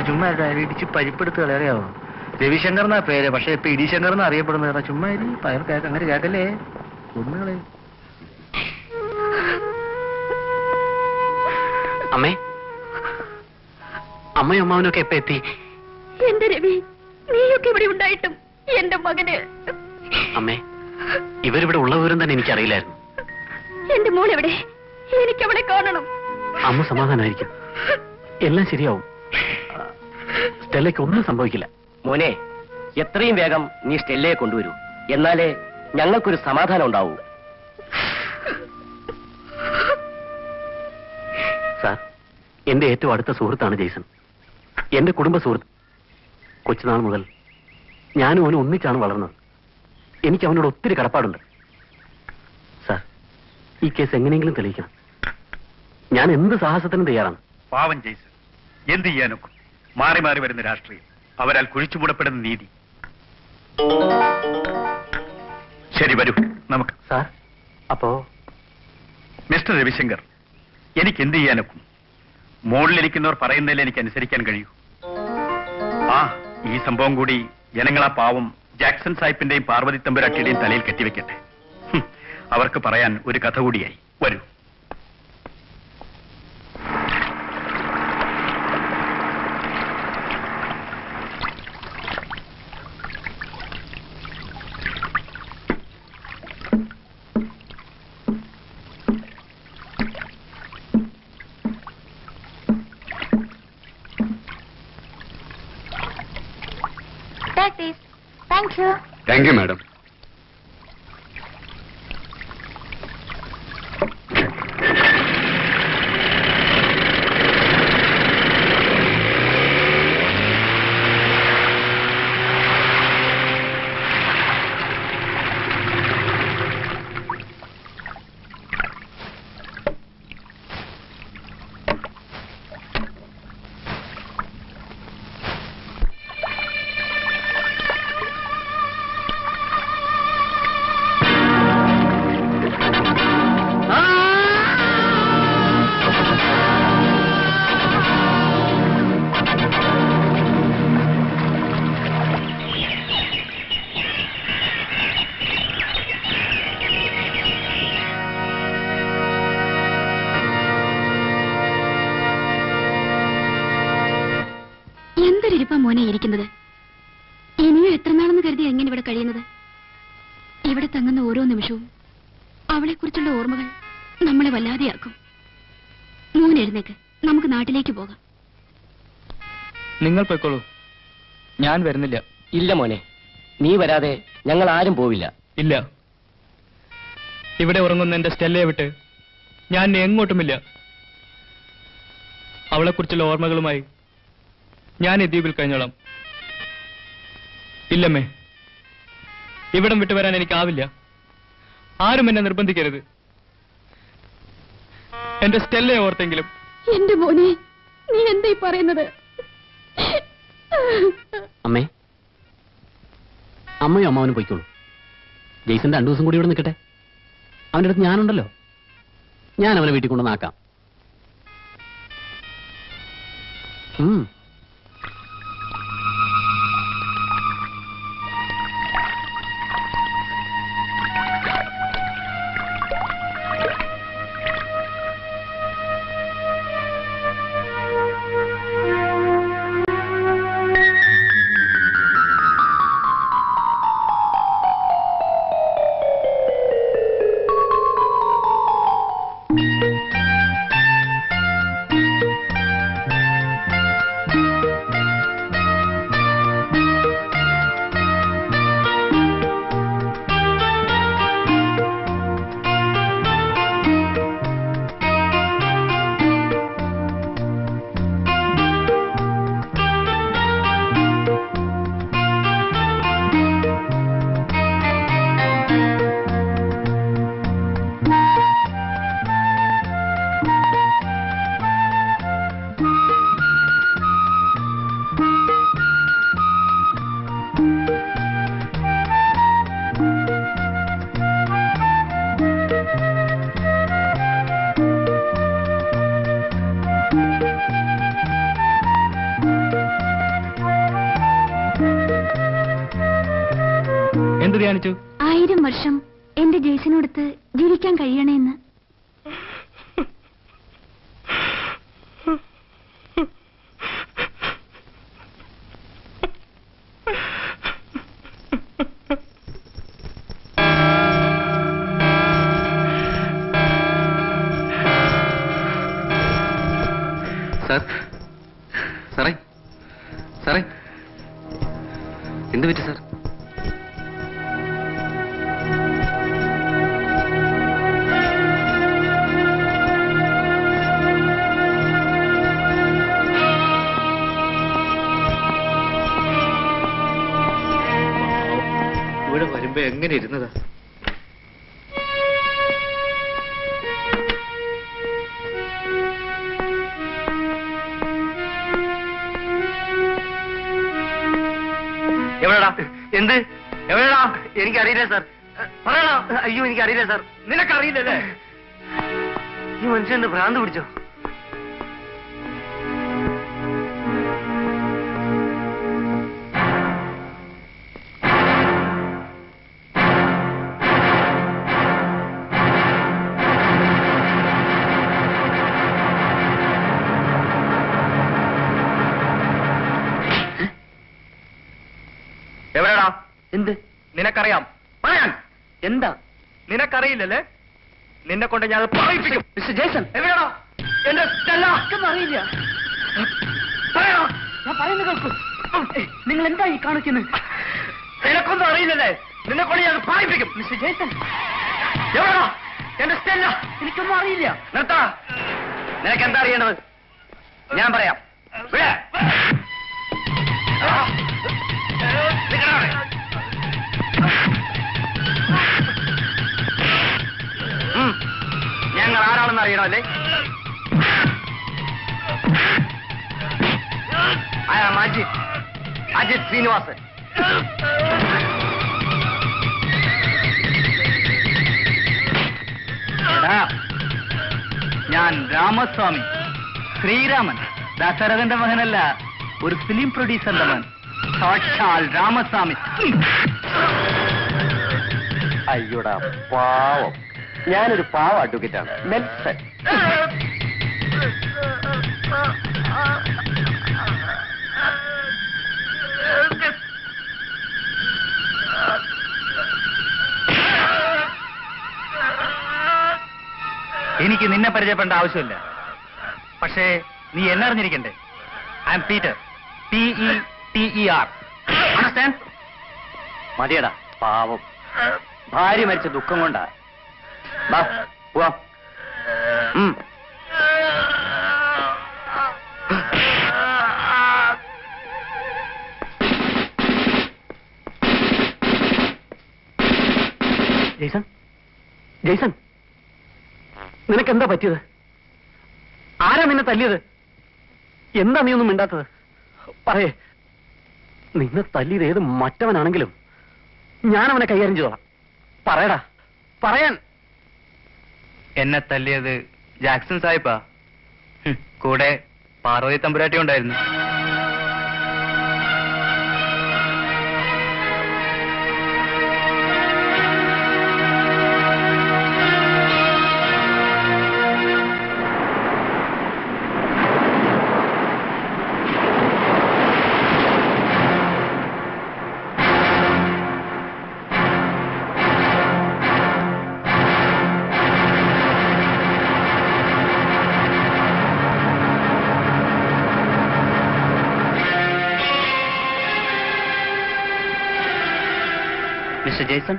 ചുമ്മാ ഇടിച്ച് പരിപ്പെടുത്ത് കളറിയാവോ? രവിശങ്കർ എന്നാ പേര്, പക്ഷെ ഇപ്പൊ ഇടിശങ്കർ എന്ന് അറിയപ്പെടുന്നത്. ചുമ്മാ പയർ അങ്ങനെ കേക്കല്ലേ, ഒന്നുകളെ. അമ്മേ, അമ്മയും അമ്മാവനൊക്കെ എപ്പ എത്തി? എന്റെ രവി, നീയൊക്കെ ഇവിടെ ഉണ്ടായിട്ടും എന്റെ മകന്... അമ്മേ, ഇവരിവിടെ ഉള്ള വിവരം തന്നെ എനിക്കറിയില്ലായിരുന്നു. എന്റെ മോൾ എവിടെ? എനിക്ക് അവളെ കാണണം. അമ്മ സമാധാനായിരിക്കും, എല്ലാം ശരിയാവും. സ്റ്റെല്ലയ്ക്ക് ഒന്നും സംഭവിക്കില്ല. മോനെ, എത്രയും വേഗം നീ സ്റ്റെല്ലയെ കൊണ്ടുവരൂ, എന്നാലേ ഞങ്ങൾക്കൊരു സമാധാനം ഉണ്ടാവൂ. സാർ, എന്റെ ഏറ്റവും അടുത്ത സുഹൃത്താണ് ജെയ്സൺ. എന്റെ കുടുംബ സുഹൃത്ത്. കൊച്ചുനാൾ മുതൽ ഞാനും അവനും ഒന്നിച്ചാണ് വളർന്നത്. എനിക്ക് അവനോട് ഒത്തിരി കടപ്പാടുണ്ട്. സാർ, ഈ കേസ് എങ്ങനെയെങ്കിലും തെളിയിക്കണം. ഞാൻ എന്ത് സാഹസത്തിനും തയ്യാറാണ്. പാവം ജെയ്സൺ, എന്ത് ചെയ്യാനൊക്കും? മാറി മാറി വരുന്ന രാഷ്ട്രീയം, അവരാൽ കുഴിച്ചുമൂടപ്പെടുന്ന നീതി. ശരി, വരൂ നമുക്ക്. സാർ, അപ്പോ മിസ്റ്റർ രവിശങ്കർ, എനിക്ക് എന്ത് ചെയ്യാനൊക്കും? മുകളിലിരിക്കുന്നവർ പറയുന്നതിൽ എനിക്ക് അനുസരിക്കാൻ കഴിയൂ. വാ, ഈ സംഭവം കൂടി ജനങ്ങളാ പാവം ജാക്സൺ സാഹിബിന്റെയും പാർവതി തമ്പുരാട്ടിയുടെയും തലയിൽ കെട്ടിവെക്കട്ടെ. അവർക്ക് പറയാൻ ഒരു കഥ കൂടിയായി. വരൂ. Take this. Thank you. Thank you madam. എന്തൊരിപ്പാ മോനെ ഇരിക്കുന്നത്. ഇനിയും എത്ര നാളെന്ന് കരുതി എങ്ങനെ ഇവിടെ കഴിയുന്നത്? ഇവിടെ തങ്ങുന്ന ഓരോ നിമിഷവും അവളെക്കുറിച്ചുള്ള ഓർമ്മകൾ നമ്മളെ വല്ലാതെയാക്കും. മോൻ എഴുന്നേക്ക്, നമുക്ക് നാട്ടിലേക്ക് പോകാം. നിങ്ങൾ പൊയ്ക്കോളൂ, ഞാൻ വരുന്നില്ല. ഇല്ല മോനെ, നീ വരാതെ ഞങ്ങൾ ആരും പോവില്ല. ഇല്ല, ഇവിടെ ഉറങ്ങുന്ന എന്റെ സ്റ്റെല്ലയെ വിട്ട് ഞാൻ എങ്ങോട്ടുമില്ല. അവളെക്കുറിച്ചുള്ള ഓർമ്മകളുമായി ഞാൻ ഈ ദ്വീപിൽ കഴിഞ്ഞോളാം. ഇല്ലമ്മേ, ഇവിടം വിട്ടു വരാൻ എനിക്കാവില്ല. ആരും എന്നെ നിർബന്ധിക്കരുത്. എന്റെ സ്റ്റെല്ലയെ ഓർത്തെങ്കിലും. എന്റെ മോനെ, നീ എന്തായി പറയുന്നത്? അമ്മേ, അമ്മയും അമ്മാവനും പോയിക്കോളൂ. ജെയ്സൺ 2 ദിവസം കൂടി ഇവിടെ നിൽക്കട്ടെ. അവൻ്റെ അടുത്ത് ഞാനുണ്ടല്ലോ, ഞാൻ അവനെ വീട്ടിൽ കൊണ്ടുവന്നാക്കാം. എന്ത് ധ്യാനിച്ചു? 1000 വർഷം എന്റെ ജെയ്സനോടത്ത് ജീവിക്കാൻ കഴിയണേന്ന്. സാറേ, എന്ത് പറ്റി സാർ? ഇവിടെ വരുമ്പോ എങ്ങനെ ഇരുന്നതാ? എവിടെടാ? എന്ത്? എവിടെടാ? എനിക്കറിയില്ല സാർ. പറയടാ. അയ്യോ, എനിക്കറിയില്ല സാർ. നിനക്കറിയില്ലല്ലേ? ഈ മനുഷ്യന്റെ ഭ്രാന്ത് പിടിച്ചോ? എന്ത്? നിനക്കറിയാം. പറയാൻ എന്താ? നിനക്കറിയില്ലല്ലേ? നിന്നെ കൊണ്ട് ഞാൻ പറയിപ്പിക്കും. മിസ്റ്റർ ജേസൺ, എവിടെയാണോ എന്റെ സ്റ്റെല്ല? അറിയില്ല. പറയണോ? ഞാൻ പറയുന്നത് കേൾക്കൂ. നിങ്ങൾ എന്താ ഈ കാണിക്കുന്നത്? നിനക്കൊന്നും അറിയില്ലല്ലേ? നിന്നെ കൊണ്ട് ഞാൻ പറയിപ്പിക്കും. മിസ്റ്റർ ജേസൺ, എവിടെയാണോ എന്റെ സ്റ്റെല്ല? എനിക്കൊന്നും അറിയില്ല. നിർത്താ. നിനക്ക് എന്താ അറിയേണ്ടത്? ഞാൻ പറയാം. വിട്. നിക്കടാ അവിടെ. ഞങ്ങൾ ആരാണെന്ന് അറിയണമല്ലേ? അജിത് ശ്രീനിവാസൻ. ഞാൻ രാമസ്വാമി, ശ്രീരാമൻ. ദശരഥന്റെ മകനല്ല, ഒരു ഫിലിം പ്രൊഡ്യൂസറിന്റെ മകൻ. സാക്ഷാൽ രാമസ്വാമി. അയ്യോടാ പാവം. ഞാനൊരു പാവ അഡ്വക്കേറ്റാണ്, നെൽസൺ. എനിക്ക് നിന്നെ പരിചയപ്പെടേണ്ട ആവശ്യമില്ല. പക്ഷേ നീ എന്നെ അറിഞ്ഞിരിക്കണ്ടേ? I am Peter, PETER. Understand? മതിയടാ പാവം. ഭാര്യ മരിച്ച ദുഃഖം കൊണ്ടാ. പോവാം. ജെയ്സൺ, ജെയ്സൺ, നിനക്കെന്താ പറ്റിയത്? ആരാ നിന്നെ തല്ലിയത്? എന്താ നീ ഒന്നും മിണ്ടാത്തത്? പറയേ. നിന്നെ തല്ലിയത് ഏത് മറ്റവനാണെങ്കിലും ഞാൻ അവനെ കൈകാര്യം ചെയ്തോളാം. പറയടാ, പറയാൻ. എന്നെ തല്ലിയത് ജാക്സൺ സാഹിബാ. കൂടെ പാർവതി തമ്പുരാട്ടി ഉണ്ടായിരുന്നു. Mister Jason,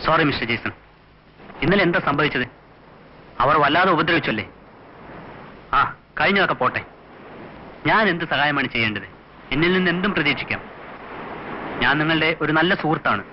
sorry mister Jason. ഇന്നലെ എന്താ സംഭവിച്ചത്? അവർ വല്ലാതെ ഉപദ്രവിച്ചല്ലേ? കഴിഞ്ഞതൊക്കെ പോട്ടെ. ഞാൻ എന്ത് സഹായമാണ് ചെയ്യേണ്ടത്? എന്നിൽ നിന്ന് എന്തും പ്രതീക്ഷിക്കാം. ഞാൻ നിങ്ങളുടെ ഒരു നല്ല സുഹൃത്താണ്.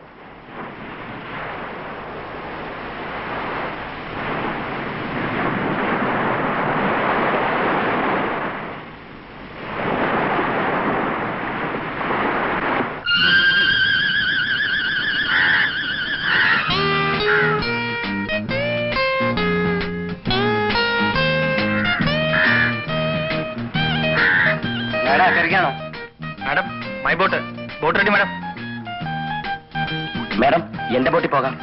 കഴിക്കാണോ madam? My boat ready madam. Madam, എന്റെ ബോട്ടിൽ പോകാം.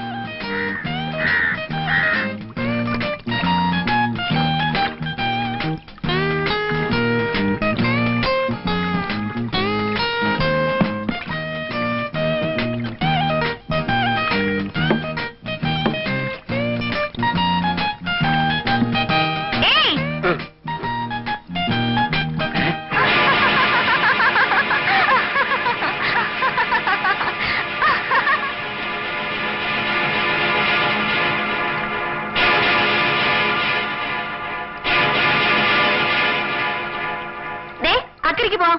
അക്കരയ്ക്ക് പോ.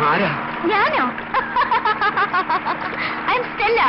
ആരാ? ഞാനോ? I am Stella.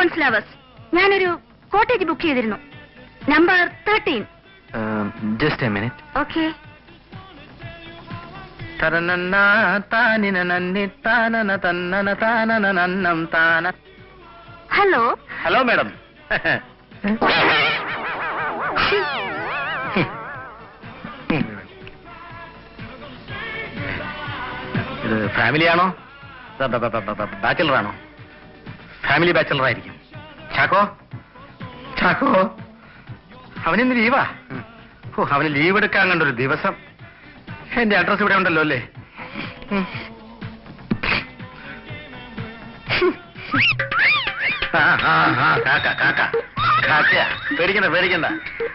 പോൺസ് ലവേഴ്സ്. ഞാനൊരു കോട്ടേജ് ബുക്ക് ചെയ്തിരുന്നു. Number 13. Just a minute. Okay. Hello. Hello madam. ഇത് ഫാമിലിയാണോ ബാച്ചലറാണോ? ഫാമിലി ബാച്ചലർ ആയിരിക്കും. ചാക്കോ ചാക്കോ അവനിന്ന് ലീവാ. ഓ അവന് ലീവ് എടുക്കാൻ കണ്ടൊരു ദിവസം. എന്റെ അഡ്രസ് ഇവിടെ ഉണ്ടല്ലോ അല്ലേ? കാക്ക കാക്ക കാക്കയാ. പേടിക്കണ്ട പേടിക്കണ്ട.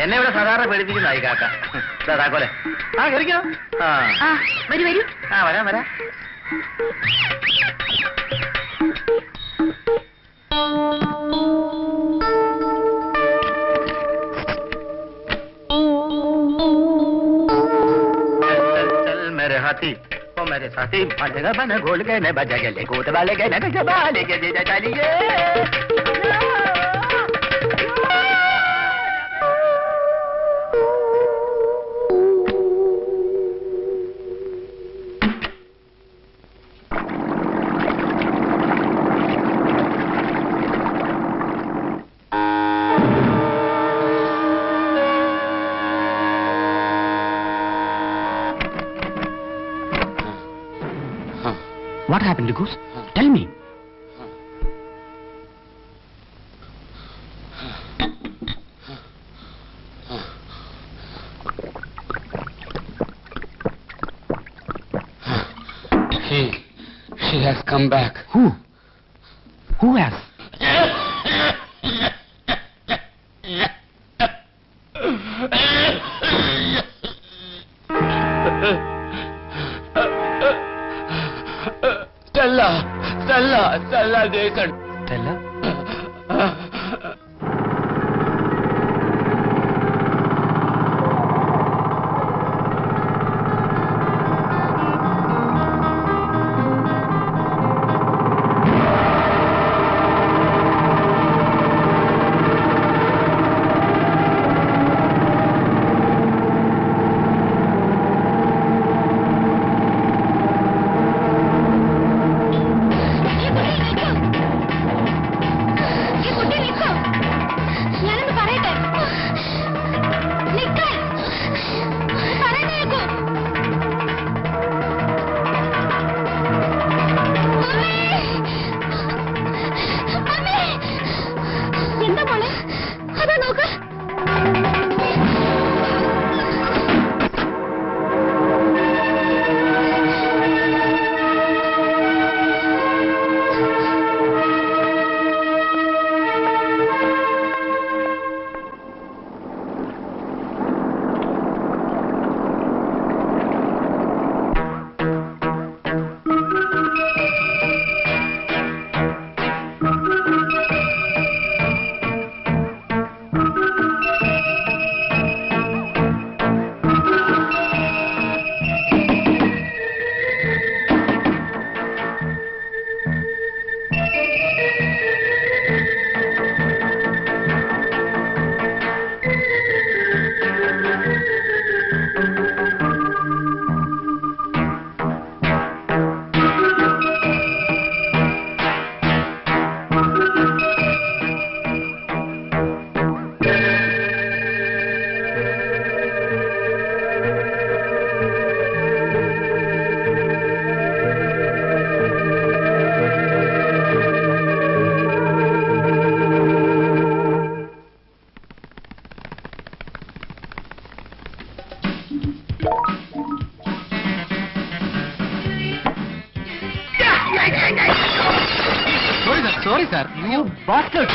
എന്നെ ഇവിടെ സാധാരണ പേടിപ്പിക്കുന്നതായി കാക്ക. താക്കോലെ. കേറിക്കോ. വരൂ വരൂ. വരാം വരാം. मेरे हाथी ओ मेरे साथी बनेगा बना घोल गए न बजा गए गोद वाले गए न जबा लेके दे चलिए. What happened, Goose? Tell me. She has come back. Who? Who has? Stella Jason. Stella? Sorry, sir. You bastard.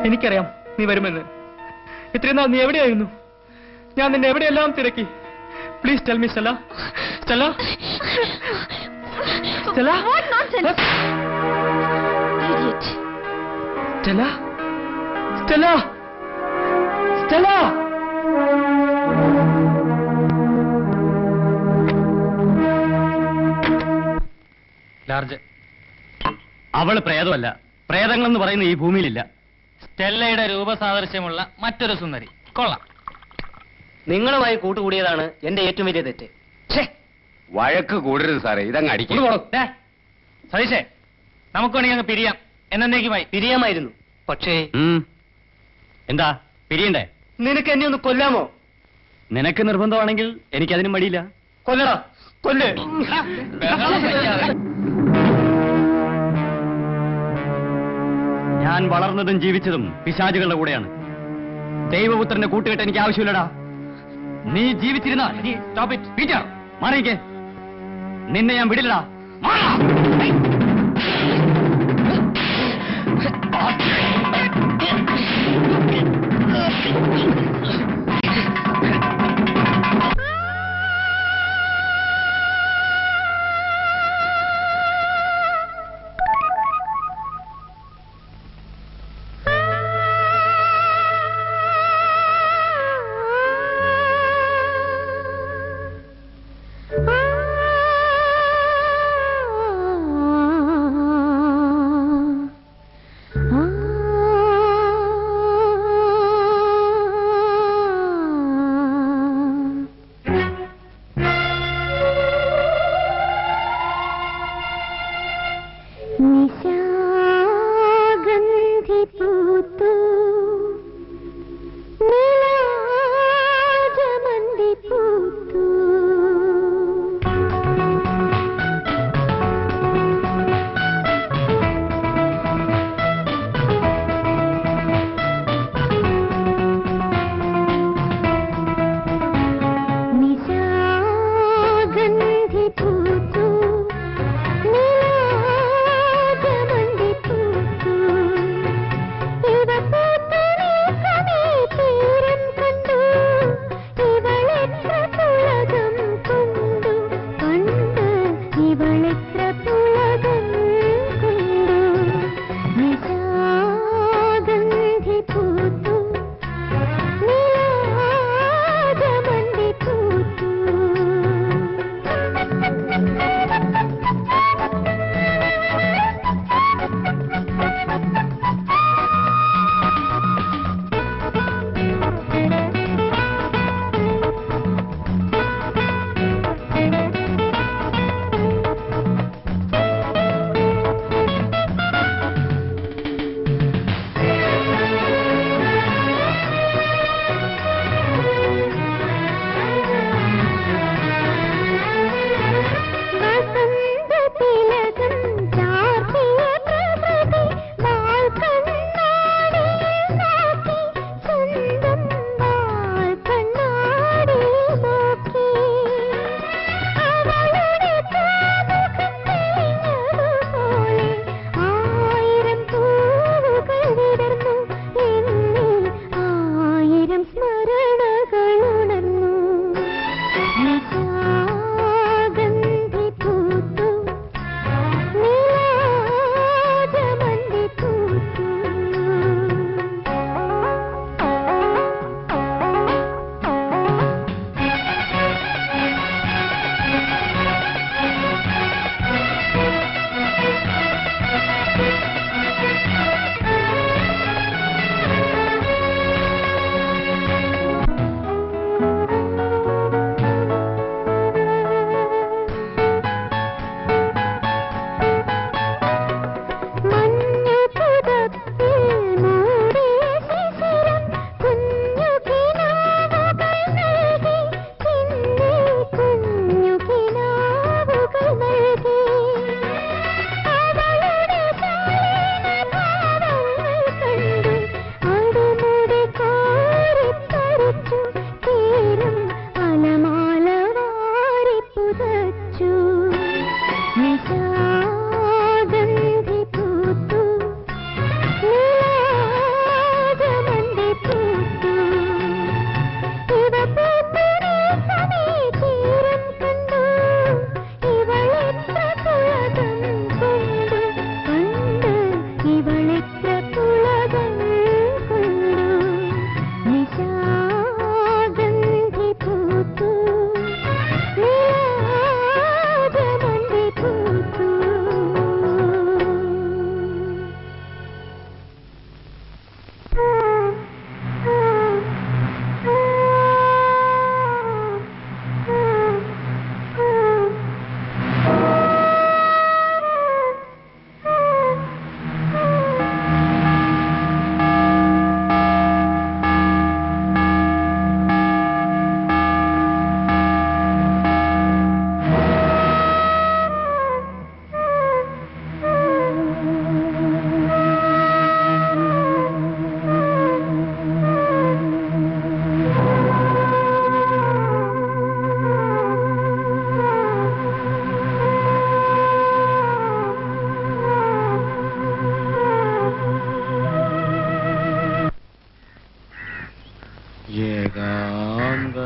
എനിക്കറിയാം നീ വരുമെന്ന്. ഇത്രയും നാൾ നീ എവിടെയായിരുന്നു? ഞാൻ നിന്നെ എവിടെയെല്ലാം തിരക്കി. Please tell me Stella. Stella, Stella, Stella, Stella, Stella. Large, അവള് പ്രേതമല്ല. പ്രേതങ്ങളെന്ന് പറയുന്ന ഈ ഭൂമിയിലില്ല. സ്റ്റെല്ലയുടെ രൂപസാദൃശ്യമുള്ള മറ്റൊരു സുന്ദരി. കൊള്ളാം. നിങ്ങളുമായി കൂട്ടുകൂടിയതാണ് എന്റെ ഏറ്റവും വലിയ തെറ്റ്. വഴക്ക് കൂടരുത് സാറേ, ഇതങ്ങ് അടിക്കും. സതീഷേ, നമുക്ക് വേണമെങ്കിൽ അങ്ങ് പിരിയാം. എന്നേക്കുമായി പിരിയാമായിരുന്നു. പക്ഷേ എന്താ പിരിയണ്ടേ? നിനക്ക് എന്നെ ഒന്ന് കൊല്ലാമോ? നിനക്ക് നിർബന്ധമാണെങ്കിൽ എനിക്കതിനും മടിയില്ല. കൊല്ലടാ, കൊല്ല്. ഞാൻ വളർന്നതും ജീവിച്ചതും പിശാചുകളുടെ കൂടെയാണ്. ദൈവപുത്രന്റെ കൂട്ടുകെട്ട് എനിക്ക് ആവശ്യമില്ലടാ. നീ ജീവിച്ചിരുന്ന പീറ്റർ മാറിയിക്കേ. നിന്നെ ഞാൻ വിടില്ലടാ.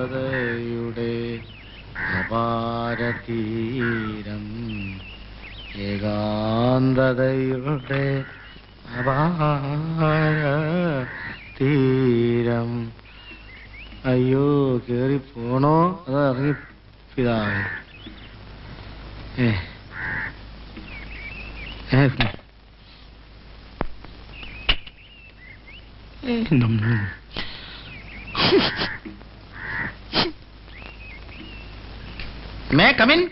ഏകാന്തതയുടെ അപാരതീരം ഏകാന്തതയുടെ അപാരതീരം. അയ്യോ കേറി പോണോ അതോ ഇറങ്ങി പിതാവേ. May I come in?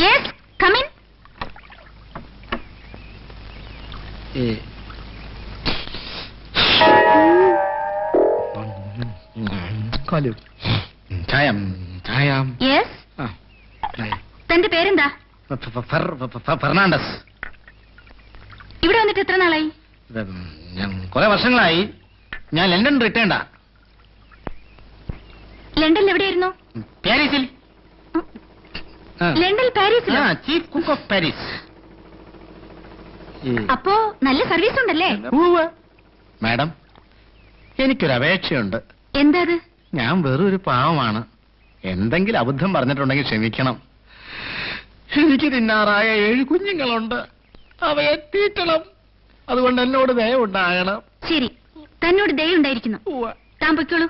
Yes, come in. Call you. ചായം. Yes. തന്റെ പേരെന്താ? ഫെർണാണ്ടസ്. ഇവിടെ വന്നിട്ട് എത്ര നാളായി? ഞാൻ കുറെ വർഷങ്ങളായി. ഞാൻ ലണ്ടൻ റിട്ടേണ്ടാ. ലണ്ടനിൽ എവിടെയായിരുന്നു? പാരീസിൽ. ലണ്ടൻ പാരീസിൽ? Chief cook of Paris. അപ്പോ നല്ല സർവീസ് ഉണ്ടല്ലേ? മാഡം, എനിക്കൊരു അപേക്ഷയുണ്ട്. എന്താ അത്? ഞാൻ വെറൊരു പാവമാണ്. എന്തെങ്കിലും അബദ്ധം പറഞ്ഞിട്ടുണ്ടെങ്കിൽ ക്ഷമിക്കണം. എനിക്ക് തിന്നാറായ 7 കുഞ്ഞുങ്ങളുണ്ട്. അവയെ തീറ്റണം. അതുകൊണ്ട് എന്നോട് ദയവുണ്ടാകണം. ശരി, തന്നോട് ദയുണ്ടായിരിക്കുന്നു. താൻ പൊയ്ക്കോളൂ.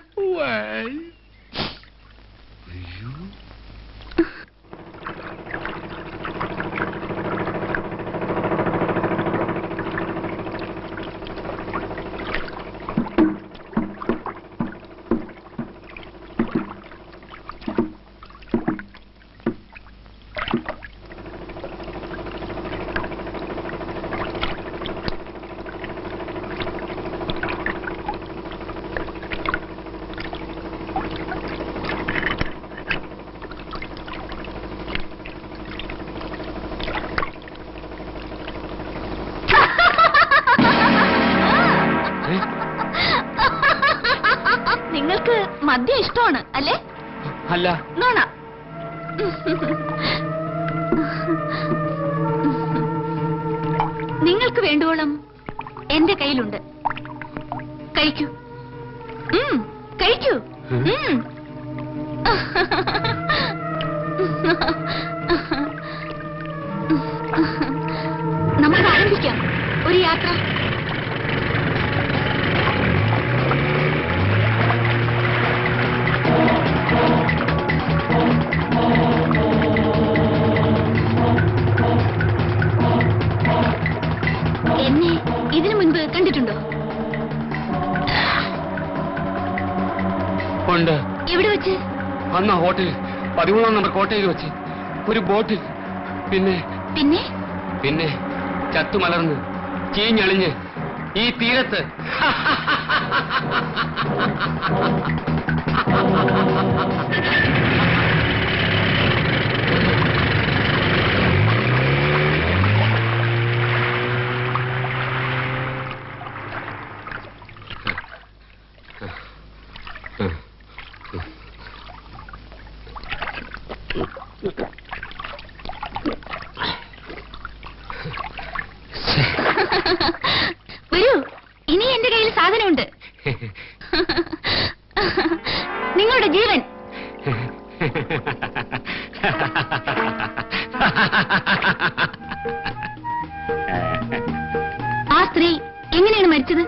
നിങ്ങൾക്ക് മദ്യം ഇഷ്ടമാണ് അല്ലേ? അല്ല. നോണ. നിങ്ങൾക്ക് വേണ്ടുവോളം എന്റെ കയ്യിലുണ്ട്. കഴിക്കൂ. കഴിക്കൂ. നമുക്ക് ആരംഭിക്കാം ഒരു യാത്ര. എന്നെ ഇതിനു മുൻപ് കണ്ടിട്ടുണ്ടോ? ഉണ്ട്. എവിടെ വെച്ച്? അന്ന് ആ ഹോട്ടലിൽ 13 നമ്പർ കോട്ടയിൽ വെച്ച് ഒരു ബോട്ടിൽ. പിന്നെ പിന്നെ പിന്നെ ചത്തുമലർന്ന് ചീഞ്ഞളിഞ്ഞ് ഈ തീരത്ത്. വരൂ, ഇനി എന്റെ കയ്യിൽ സാധനമുണ്ട്. നിങ്ങളുടെ ജീവൻ. ആ സ്ത്രീ എങ്ങനെയാണ് മരിച്ചത്?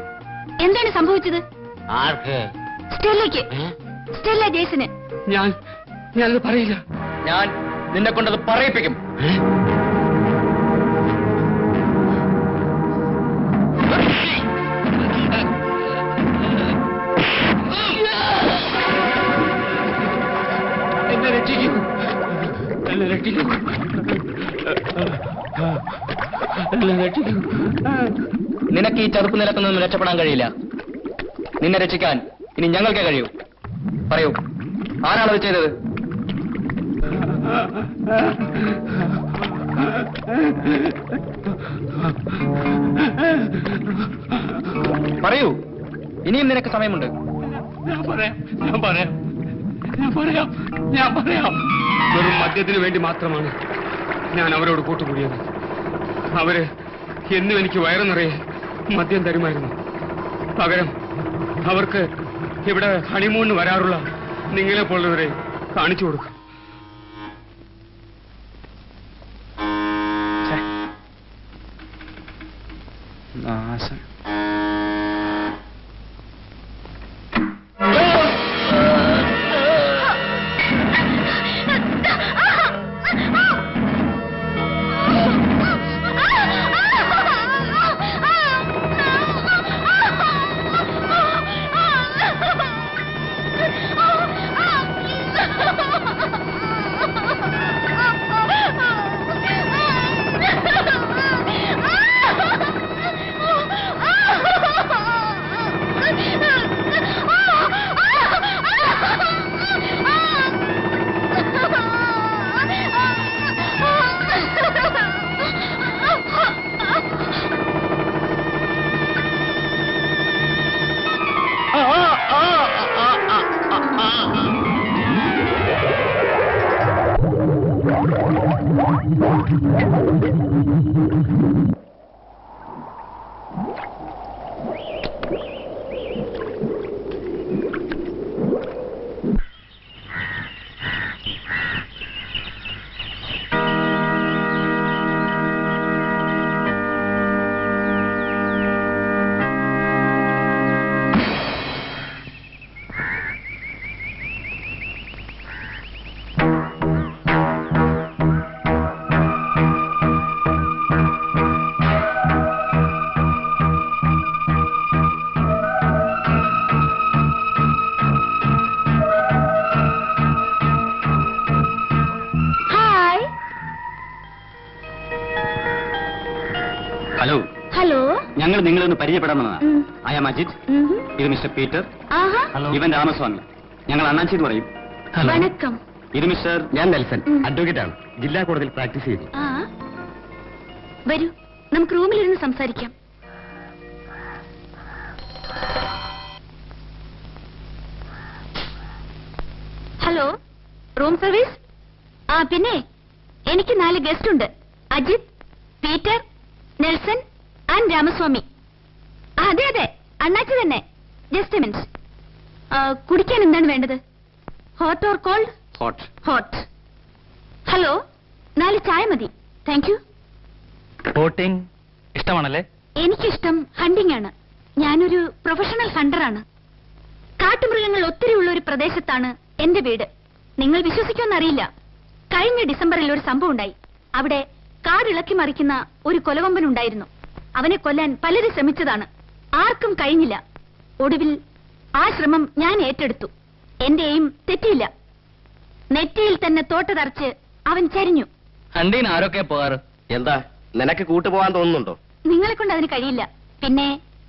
എന്താണ് സംഭവിച്ചത്? ആർക്ക്? സ്റ്റെല്ലയ്ക്ക്. Stella Jason. ഞാനത് പറയില്ല. ഞാൻ നിന്നെ കൊണ്ടത് പറയിപ്പിക്കും. എന്നെ രക്ഷിക്കൂ. എന്നെ രക്ഷിക്കൂ. എന്നെ രക്ഷിക്കൂ. നിനക്ക് ഈ ചെറുപ്പ് നിലത്തിൽ നിന്നും രക്ഷപ്പെടാൻ കഴിയില്ല. നിന്നെ രക്ഷിക്കാൻ ഇനി ഞങ്ങൾക്കേ കഴിയൂ. പറയൂ, ആരാണ് അത് ചെയ്തത്? പറയൂ, ഇനിയും നിനക്ക് സമയമുണ്ട്. ഞാൻ പറയാം. വെറും മദ്യത്തിന് വേണ്ടി മാത്രമാണ് ഞാൻ അവരോട് കൂട്ടുകൂടിയത്. അവര് എന്നും എനിക്ക് വയറു നിറയെ മദ്യം തരുമായിരുന്നു. പകരം അവർക്ക് ഇവിടെ ഹണിമൂണിന് വരാറുള്ള നിങ്ങളെ പോലുള്ളവരെ കാണിച്ചു കൊടുക്കും. നാശം. ഞങ്ങൾ നിങ്ങളൊന്ന് പരിചയപ്പെടാമെന്നതാണ്. I am Ajith. ഇത് മിസ്റ്റർ പീറ്റർ. ഇവൻ രാമസ്വാമി. ഞങ്ങൾ അണ്ണാച്ചി എന്ന് പറയും. വണക്കം. ഇത് മിസ്റ്റർ ഞാൻ നെൽസൺ, അഡ്വക്കേറ്റ് ആണ്. ജില്ലാ കോടതിയിൽ പ്രാക്ടീസ് ചെയ്തു. വരൂ, നമുക്ക് റൂമിലിരുന്ന് സംസാരിക്കാം. Hello, room service? പിന്നെ എനിക്ക് 4 ഗസ്റ്റ് ഉണ്ട്. Ajith, Peter, Nelson and Ramaswamy. അതെ അതെ, അണ്ണാച്ചി തന്നെ. Just a minute. കുടിക്കാൻ എന്താണ് വേണ്ടത്? Hot or cold? Hot. Hot. Hello, 4 ചായ മതി. Thank you. ബോട്ടിംഗ് ഇഷ്ടമാണല്ലേ? എനിക്കിഷ്ടം ഹണ്ടിങ് ആണ്. ഞാനൊരു പ്രൊഫഷണൽ ഹണ്ടറാണ്. കാട്ടുമൃഗങ്ങൾ ഒത്തിരി ഉള്ള ഒരു പ്രദേശത്താണ് എന്റെ വീട്. നിങ്ങൾ വിശ്വസിക്കുമെന്നറിയില്ല, കഴിഞ്ഞ ഡിസംബറിൽ ഒരു സംഭവം ഉണ്ടായി. അവിടെ കാടിളക്കി മറിക്കുന്ന ഒരു കൊലകൊമ്പനുണ്ടായിരുന്നു. അവനെ കൊല്ലാൻ പലരും ശ്രമിച്ചതാണ്, ആർക്കും കഴിഞ്ഞില്ല. ഒടുവിൽ ആ ശ്രമം ഞാൻ ഏറ്റെടുത്തു. എന്റെ എയിം തെറ്റിയില്ല. നെറ്റിയിൽ തന്നെ തോട്ടതറച്ച് അവൻ ചരിഞ്ഞു. ഹണ്ടിന് ആരൊക്കെ പോകാറ്? എന്താ, നിനക്ക് കൂട്ടുപോകാൻ തോന്നുന്നുണ്ടോ? നിങ്ങളെ കൊണ്ട് അതിന് കഴിയില്ല. പിന്നെ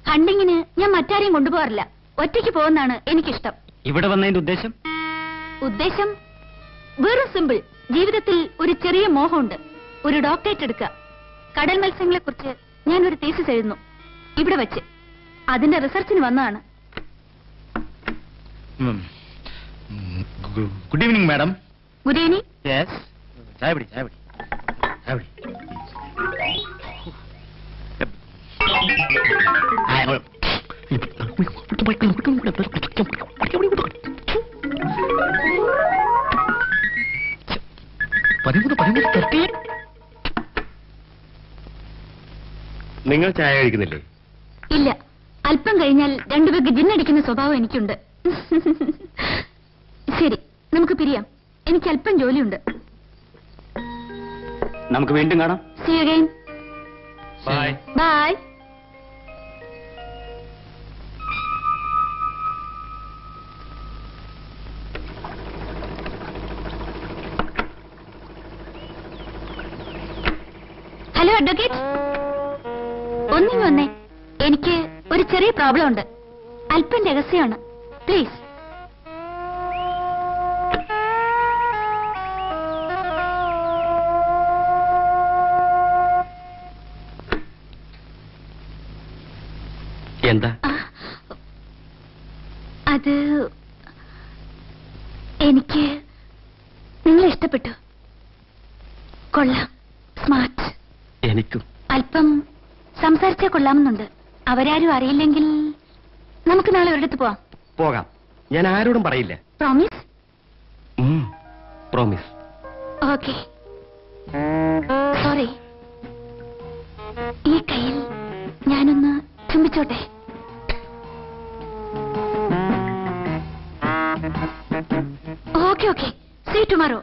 ഹണ്ടിങ്ങിന് ഞാൻ മറ്റാരെയും കൊണ്ടുപോകാറില്ല. ഒറ്റയ്ക്ക് പോകുന്നതാണ് എനിക്കിഷ്ടം. ഇവിടെ വന്നതിന്റെ ഉദ്ദേശം? ഉദ്ദേശം വെറും സിമ്പിൾ. ജീവിതത്തിൽ ഒരു ചെറിയ മോഹമുണ്ട്, ഒരു ഡോക്ടറേറ്റ് എടുക്കുക. കടൽ മത്സ്യങ്ങളെ കുറിച്ച് ഞാൻ ഒരു തീസിസ് എഴുതുന്നു ഇവിടെ വെച്ച്. അതിന്റെ റിസർച്ചിന് വന്നതാണ്. Good evening madam. Good evening. Yes, ചായ പിടി, ചായ പിടി, ചായ പിടി. നിങ്ങൾ ചായ കഴിക്കുന്നില്ലേ? ഇല്ല, അല്പം കഴിഞ്ഞാൽ 2 പേർക്ക് ജിന്നടിക്കുന്ന സ്വഭാവം എനിക്കുണ്ട്. ശരി, നമുക്ക് പിരിയാം. എനിക്ക് അല്പം ജോലിയുണ്ട്. നമുക്ക് വീണ്ടും കാണാം. See you again. Bye. Bye. Hello advocate, ഒന്നിങ്ങ് വന്നേ. എനിക്ക് ഒരു ചെറിയ പ്രോബ്ലം ഉണ്ട്. അല്പം രഹസ്യമാണ്, പ്ലീസ്. എന്താ? അത് എനിക്ക് നിങ്ങളെ ഇഷ്ടപ്പെട്ടു. കൊള്ളാം, സ്മാർട്ട്. എനിക്കും. അല്പം സംസാരിച്ചാൽ കൊള്ളാമെന്നുണ്ട്. അവരാരും അറിയില്ലെങ്കിൽ നമുക്ക് നാളെ ഒരിടത്ത് പോവാം. പോകാം, ഞാൻ ആരോടും പറയില്ല. പ്രോമിസ്? പ്രോമിസ്. ഓക്കെ. സോറി, ഈ കയ്യിൽ ഞാനൊന്ന് ചുംബിച്ചോട്ടെ? Okay okay, see tomorrow.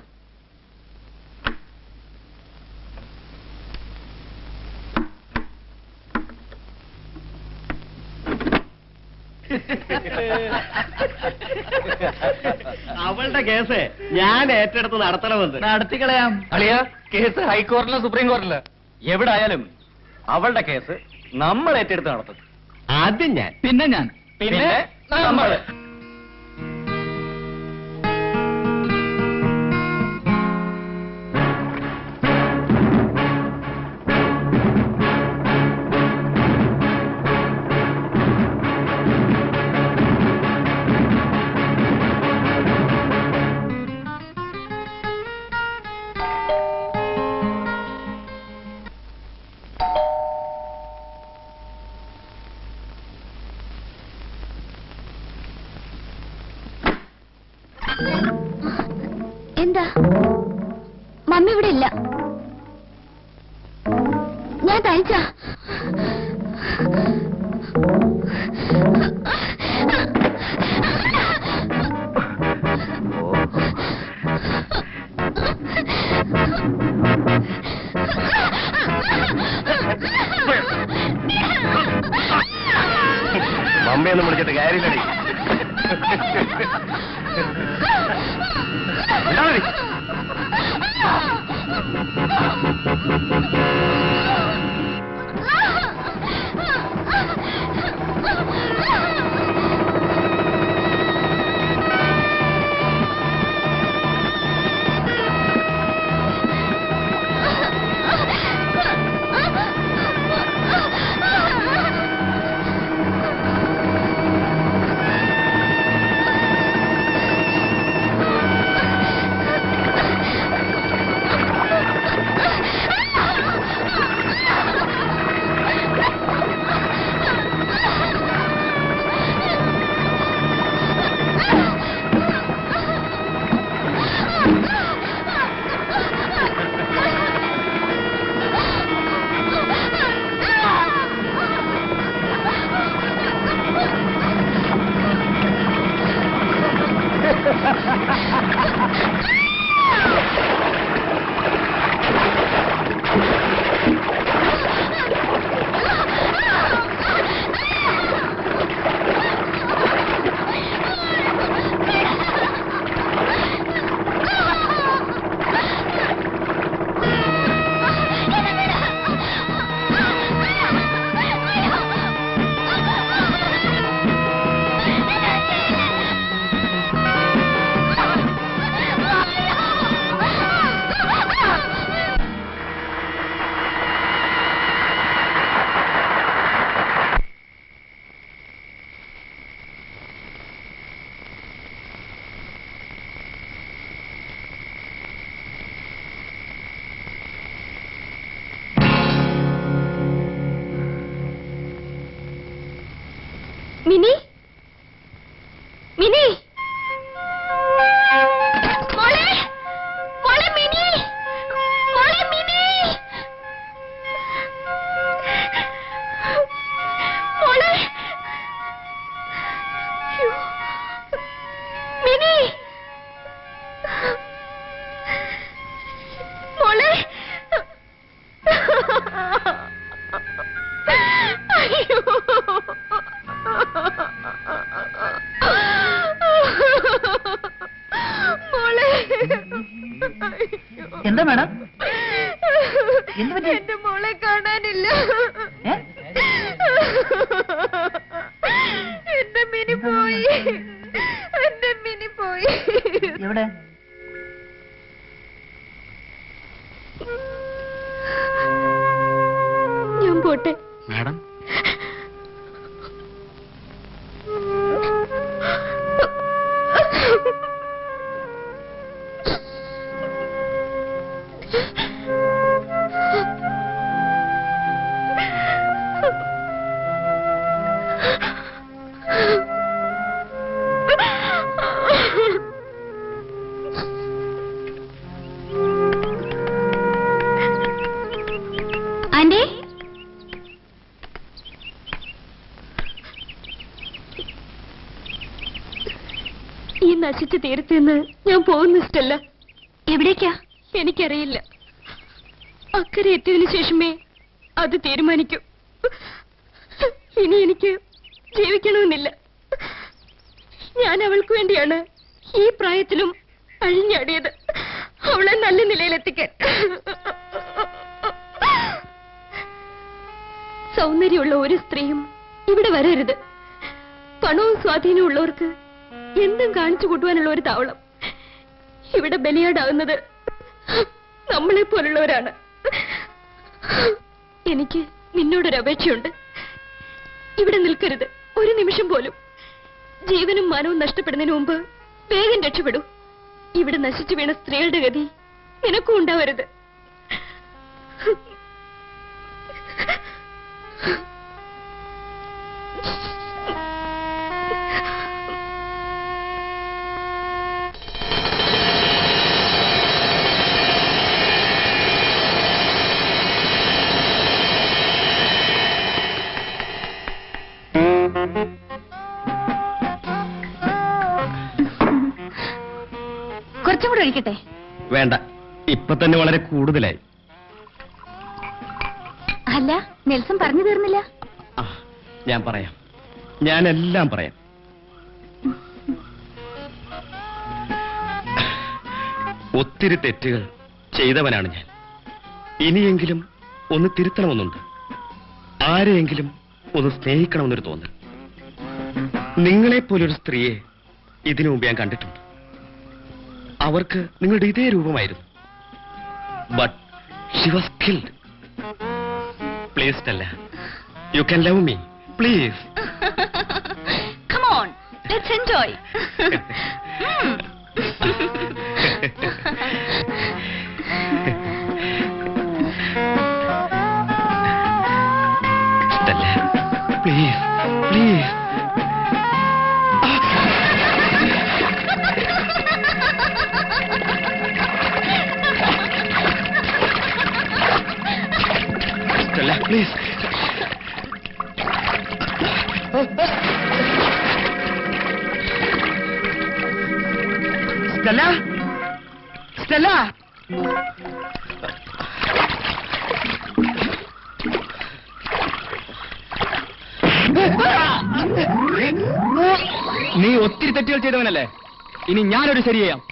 അവളുടെ കേസ് ഞാൻ ഏറ്റെടുത്ത് നടത്തണമെന്ന്. നടത്തിക്കളയാം. അളിയ, കേസ് ഹൈക്കോടതിയിലോ സുപ്രീം കോടതിയിലോ എവിടെ ആയാലും അവളുടെ കേസ് നമ്മൾ ഏറ്റെടുത്ത് നടത്തും. ആദ്യം ഞാൻ, പിന്നെ ഞാൻ, പിന്നെ നമ്മള്. എന്താ മമ്മി ഇവിടെ ഇല്ല? ഞാൻ തനിച്ചാ. മമ്മയൊന്നും വിളിച്ചിട്ട് കാര്യമില്ലടി. മിനി, മിനി, മോളെ, മോളെ മിനി, മോളെ മിനി, മോളെ, മിനി, മോളെ, അയ്യോ. എന്താ മേഡം? എന്റെ മോളെ കാണാനില്ല. എന്റെ മിനി പോയി, എന്റെ മിനി പോയി. എവിടെ? ഞാൻ പോട്ടെ മാഡം. ആന്റി, ഈ നശിച്ച തീരത്ത് നിന്ന് ഞാൻ പോകുന്ന ഇഷ്ടല്ല. എവിടേക്കാ? എനിക്കറിയില്ല. അക്കരെ എത്തിയതിനു ശേഷമേ അത് തീരുമാനിക്കൂ. ഇനി എനിക്ക് ജീവിക്കണമെന്നില്ല. ഞാൻ അവൾക്ക് വേണ്ടിയാണ് ഈ പ്രായത്തിലും അഴിഞ്ഞാടിയത്, അവളെ നല്ല നിലയിലെത്തിക്കാൻ. സൗന്ദര്യമുള്ള ഒരു സ്ത്രീയും ഇവിടെ വരരുത്. പണവും സ്വാധീനവും ഉള്ളവർക്ക് എന്തും കാണിച്ചു കൂട്ടുവാനുള്ള ഒരു താവളം. ഇവിടെ ബലിയാടാവുന്നത് നമ്മളെ പോലുള്ളവരാണ്. എനിക്ക് നിന്നോടൊരു അപേക്ഷയുണ്ട്. ഇവിടെ നിൽക്കരുത് ഒരു നിമിഷം പോലും. ജീവനും മാനവും നഷ്ടപ്പെടുന്നതിന് മുമ്പ് വേഗം രക്ഷപ്പെടൂ. ഇവിടെ നശിച്ചു വീണ സ്ത്രീകളുടെ ഗതി നിനക്കും ഉണ്ടാവരുത്. കുറച്ചും കൂടെ ഒഴിക്കട്ടെ? വേണ്ട, ഇപ്പൊ തന്നെ വളരെ കൂടുതലായി. അല്ല, നെൽസൺ പറഞ്ഞു തീർന്നില്ല. ഞാൻ പറയാം, ഞാനെല്ലാം പറയാം. ഒത്തിരി തെറ്റുകൾ ചെയ്തവനാണ് ഞാൻ. ഇനിയെങ്കിലും ഒന്ന് തിരുത്തണമെന്നുണ്ട്. ആരെയെങ്കിലും ഒന്ന് സ്നേഹിക്കണമെന്നൊരു തോന്നൽ. നിങ്ങളെപ്പോലൊരു സ്ത്രീയെ ഇതിനു മുമ്പ് ഞാൻ കണ്ടിട്ടുണ്ട്. അവർക്ക് നിങ്ങളുടെ ഇതേ രൂപമായിരുന്നു. But she was killed. Please ടെല്ല, you can love me, please. Come on, let's enjoy. Stella, please, please. Stella, please. Stella? Stella? നീ ഒത്തിരി തെറ്റുകൾ ചെയ്തവനല്ലേ? ഇനി ഞാനൊരു ശരി ചെയ്യാം.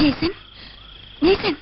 Jason? Jason?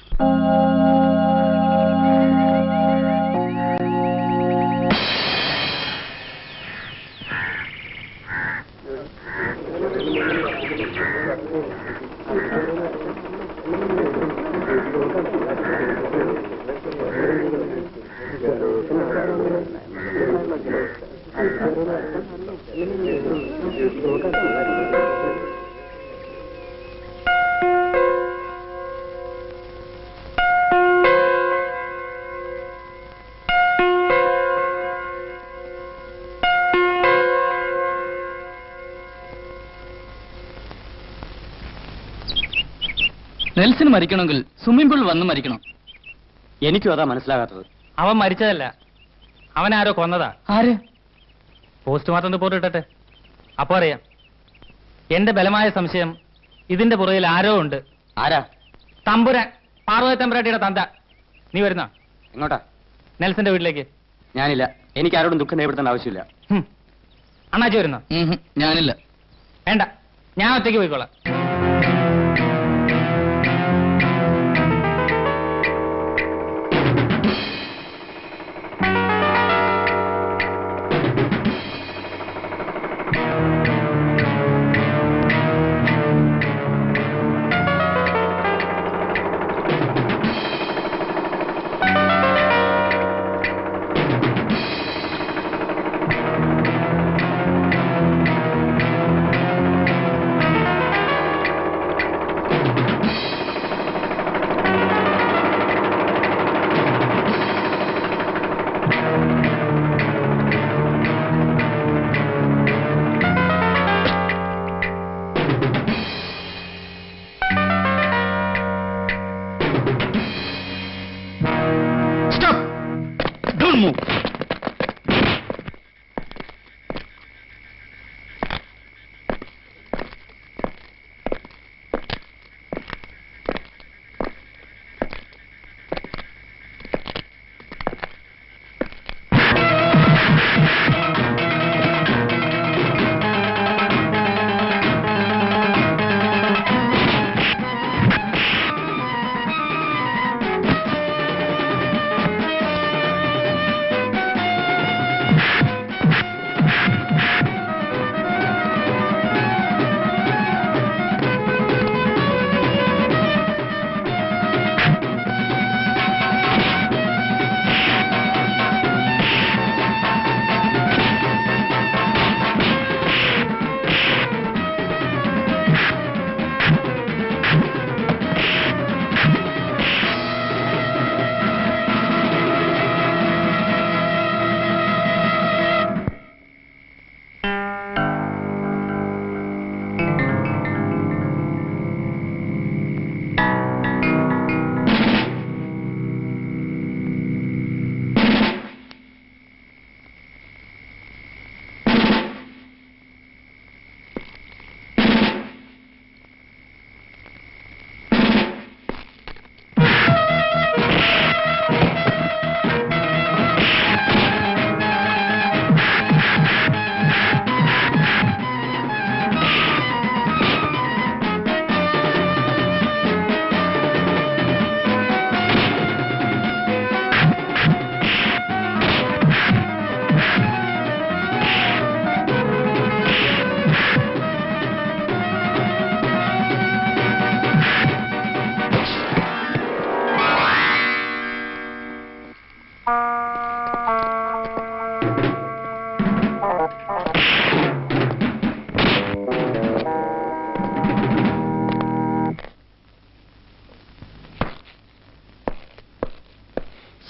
നെൽസൺ മരിക്കണമെങ്കിൽ സ്വിമ്മിംഗ് പൂളിൽ വന്ന് മരിക്കണം. എനിക്കും അതാ മനസ്സിലാകാത്തത്. അവൻ മരിച്ചതല്ല, അവനാരോ കൊന്നതാ. ആര്? പോസ്റ്റ്മോർട്ടം റിപ്പോർട്ട് ഇട്ടട്ടെ, അപ്പൊ അറിയാം. എന്റെ ബലമായ സംശയം ഇതിന്റെ പുറകിൽ ആരോ ഉണ്ട്. ആരാ? തമ്പുരാൻ, പാർവതി തമ്പുരാട്ടിയുടെ തന്ത. നീ വരുന്ന എങ്ങോട്ടാ? നെൽസന്റെ വീട്ടിലേക്ക്. ഞാനില്ല, എനിക്ക് ആരോടും ദുഃഖം നേരിടുന്ന ആവശ്യമില്ല. അണ്ണാച്ചി വരുന്ന? ഞാനില്ല. വേണ്ട, ഞാൻ ഒറ്റയ്ക്ക് പോയിക്കോളാം.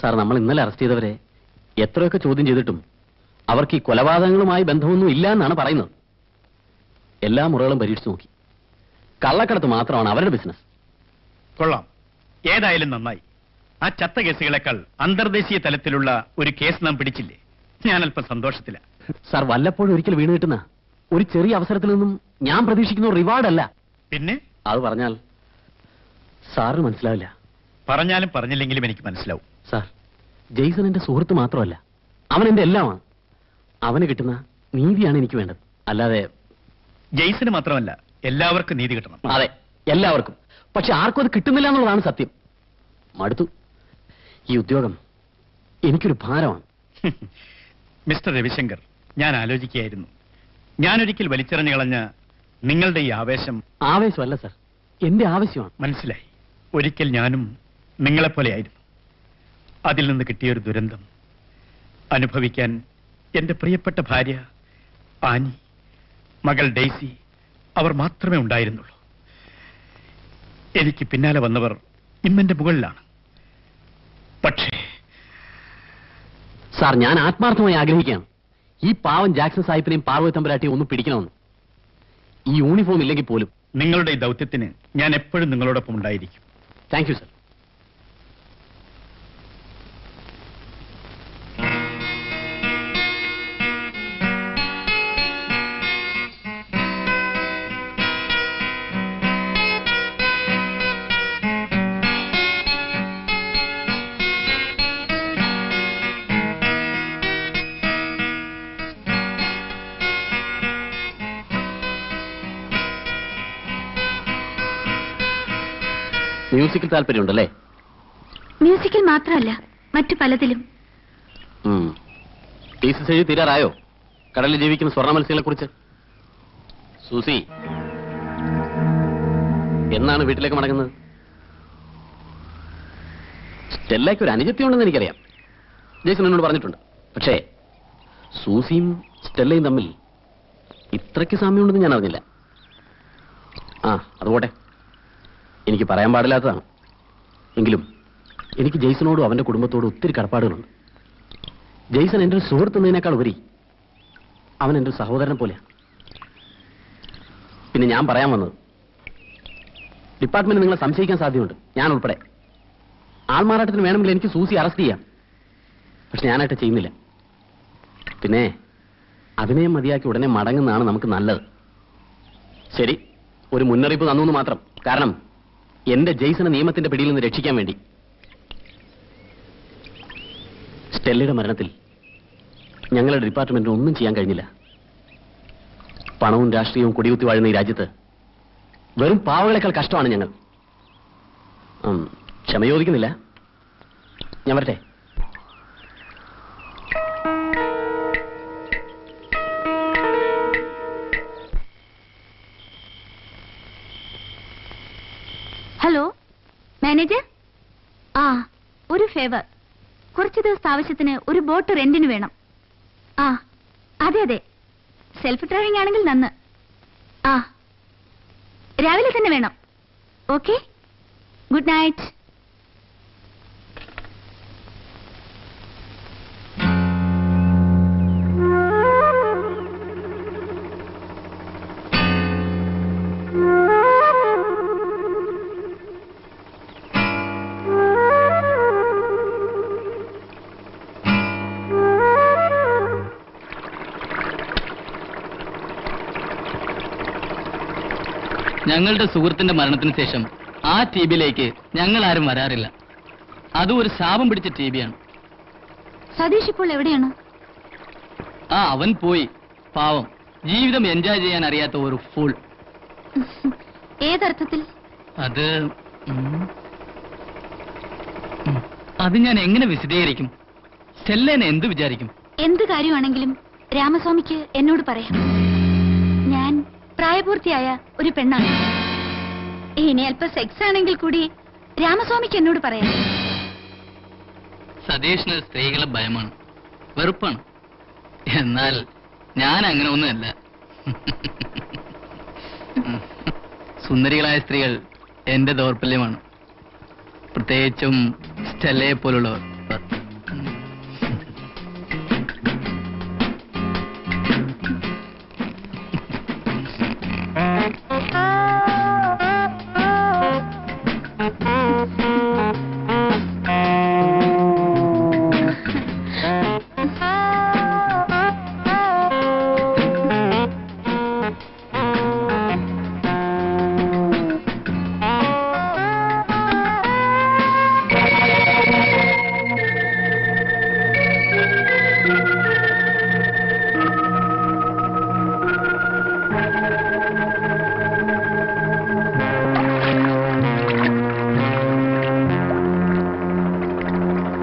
സാർ, നമ്മൾ ഇന്നലെ അറസ്റ്റ് ചെയ്തവരെ എത്രയൊക്കെ ചോദ്യം ചെയ്തിട്ടും അവർക്ക് ഈ കൊലപാതകങ്ങളുമായി ബന്ധമൊന്നും ഇല്ല എന്നാണ് പറയുന്നത്. എല്ലാ മുറകളും പരീക്ഷിച്ചു നോക്കി. കള്ളക്കടത്ത് മാത്രമാണ് അവരുടെ ബിസിനസ്. കൊള്ളാം, ഏതായാലും നന്നായി. ആ ചത്ത കേസുകളെക്കാൾ അന്തർദേശീയ തലത്തിലുള്ള ഒരു കേസ് നാം പിടിച്ചില്ലേ? ഞാൻ അല്പം സന്തോഷത്തില. സാർ, വല്ലപ്പോഴും ഒരിക്കൽ വീണ് കിട്ടുന്ന ഒരു ചെറിയ അവസരത്തിൽ നിന്നും ഞാൻ പ്രതീക്ഷിക്കുന്ന റിവാർഡല്ല. പിന്നെ അത് പറഞ്ഞാൽ സാറിന് മനസ്സിലാവില്ല. പറഞ്ഞാലും പറഞ്ഞില്ലെങ്കിലും എനിക്ക് മനസ്സിലാവും. സാർ, ജെയ്സൺ എന്റെ സുഹൃത്ത് മാത്രമല്ല, അവൻ എന്റെ എല്ലാമാണ്. അവന് കിട്ടുന്ന നീതിയാണ് എനിക്ക് വേണ്ടത്, അല്ലാതെ... ജെയ്സന് മാത്രമല്ല, എല്ലാവർക്കും നീതി കിട്ടണം. അതെ, എല്ലാവർക്കും. പക്ഷെ ആർക്കും അത് കിട്ടുന്നില്ല എന്നുള്ളതാണ് സത്യം. മടുത്തു. ഈ ഉദ്യോഗം എനിക്കൊരു ഭാരമാണ്. മിസ്റ്റർ രവിശങ്കർ, ഞാൻ ആലോചിക്കുകയായിരുന്നു, ഞാനൊരിക്കൽ വലിച്ചെറിഞ്ഞു കളഞ്ഞ നിങ്ങളുടെ ഈ ആവേശം... ആവേശമല്ല സാർ, എന്റെ ആവശ്യമാണ്. മനസ്സിലായി. ഒരിക്കൽ ഞാനും നിങ്ങളെപ്പോലെയായിരുന്നു. അതിൽ നിന്ന് കിട്ടിയൊരു ദുരന്തം അനുഭവിക്കാൻ എന്റെ പ്രിയപ്പെട്ട ഭാര്യ ആനി, മകൾ ഡെയ്സി, അവർ മാത്രമേ ഉണ്ടായിരുന്നുള്ളൂ. എനിക്ക് പിന്നാലെ വന്നവർ ഇന്നെന്റെ മുകളിലാണ്. പക്ഷേ സാർ, ഞാൻ ആത്മാർത്ഥമായി ആഗ്രഹിക്കുകയാണ് ഈ പാവം ജാക്സൺ സാഹിബിനെയും പാർവതി തമ്പുരാട്ടിയും ഒന്ന് പിടിക്കണമെന്ന്. ഈ യൂണിഫോം ഇല്ലെങ്കിൽ പോലും. നിങ്ങളുടെ ഈ ദൗത്യത്തിന് ഞാൻ എപ്പോഴും നിങ്ങളോടൊപ്പം ഉണ്ടായിരിക്കും. Thank you sir. മ്യൂസിക്കിൽ താല്പര്യമുണ്ടല്ലേ? മ്യൂസിക്കിൽ മാത്രമല്ല, മറ്റു പലതിലും. തീസിസ് എഴുതി തീരാറായോ കടലിൽ ജീവിക്കുന്ന സ്വർണ്ണ മത്സ്യങ്ങളെ കുറിച്ച്? സൂസി, എന്നാണ് വീട്ടിലേക്ക് മടങ്ങുന്നത്? സ്റ്റെല്ലയ്ക്ക് ഒരു അനുജത്തിയുണ്ടെന്ന് എനിക്കറിയാം, ജേസൺ എന്നോട് പറഞ്ഞിട്ടുണ്ട്. പക്ഷേ സൂസിയും സ്റ്റെല്ലയും തമ്മിൽ ഇത്രയ്ക്ക് സാമ്യമുണ്ടെന്ന് ഞാൻ അറിഞ്ഞില്ല. അതുപോട്ടെ, എനിക്ക് പറയാൻ പാടില്ലാത്തതാണ്. എങ്കിലും എനിക്ക് ജെയ്സണോടും അവന്റെ കുടുംബത്തോടും ഒത്തിരി കടപ്പാടുകളുണ്ട്. ജെയ്സൺ എൻ്റെ ഒരു സുഹൃത്ത് എന്നതിനേക്കാൾ ഉപരി അവൻ എൻ്റെ ഒരു സഹോദരനെ പോലെയാണ്. പിന്നെ ഞാൻ പറയാൻ വന്നത്, ഡിപ്പാർട്ട്മെന്റ് നിങ്ങളെ സംശയിക്കാൻ സാധ്യതയുണ്ട്, ഞാൻ ഉൾപ്പെടെ. ആൾമാറാട്ടത്തിന് വേണമെങ്കിൽ എനിക്ക് സൂസി അറസ്റ്റ് ചെയ്യാം, പക്ഷെ ഞാനായിട്ട് ചെയ്യുന്നില്ല. പിന്നെ അഭിനയം മതിയാക്കി ഉടനെ മടങ്ങുന്നതാണ് നമുക്ക് നല്ലത്. ശരി, ഒരു മുന്നറിയിപ്പ് തന്നു മാത്രം. കാരണം എന്റെ ജെയ്സനെ നിയമത്തിന്റെ പിടിയിൽ നിന്ന് രക്ഷിക്കാൻ വേണ്ടി. സ്റ്റെല്ലയുടെ മരണത്തിൽ ഞങ്ങളുടെ ഡിപ്പാർട്ട്മെന്റിന് ഒന്നും ചെയ്യാൻ കഴിഞ്ഞില്ല. പണവും രാഷ്ട്രീയവും കൊടികുത്തി വാഴുന്ന ഈ രാജ്യത്ത് വെറും പാവകളെക്കാൾ കഷ്ടമാണ് ഞങ്ങൾ. ക്ഷമ ചോദിക്കുന്നില്ല, ഞാൻ വരട്ടെ. Hello manager. ഒരു ഫേവർ, കുറച്ച് ദിവസത്തെ ആവശ്യത്തിന് ഒരു ബോട്ട് റെന്റിന് വേണം. അതെ അതെ, സെൽഫ് ഡ്രൈവിംഗ് ആണെങ്കിൽ നന്ന്. രാവിലെ തന്നെ വേണം. Okay, good night. ഞങ്ങളുടെ സുഹൃത്തിന്റെ മരണത്തിന് ശേഷം ആ ടിബിയിലേക്ക് ഞങ്ങൾ ആരും വരാറില്ല. അതും ഒരു ശാപം പിടിച്ച ടിബിയാണ്. സതീഷ് ഇപ്പോൾ എവിടെയാണ്? അവൻ പോയി. പാവം, ജീവിതം എൻജോയ് ചെയ്യാൻ അറിയാത്ത ഒരു ഫൂൾ. ഏതർത്ഥത്തിൽ? അത് ഞാൻ എങ്ങനെ വിശദീകരിക്കും? സ്റ്റെല്ലേനെ എന്ത് വിചാരിക്കും? എന്ത് കാര്യമാണെങ്കിലും രാമസ്വാമിക്ക് എന്നോട് പറയാം. ഞാൻ പ്രായപൂർത്തിയായ ഒരു പെണ്ണാണ്. ഇനി അല്പം സെക്സ് ആണെങ്കിൽ കൂടി രാമസ്വാമിക്ക് എന്നോട് പറയാം. സതീഷിന് സ്ത്രീകളെ ഭയമാണ്, വെറുപ്പാണ്. എന്നാൽ ഞാൻ അങ്ങനെ ഒന്നുമല്ല. സുന്ദരികളായ സ്ത്രീകൾ എന്റെ ദൗർബല്യമാണ്, പ്രത്യേകിച്ചും സ്റ്റെല്ലയെ പോലുള്ളവർ.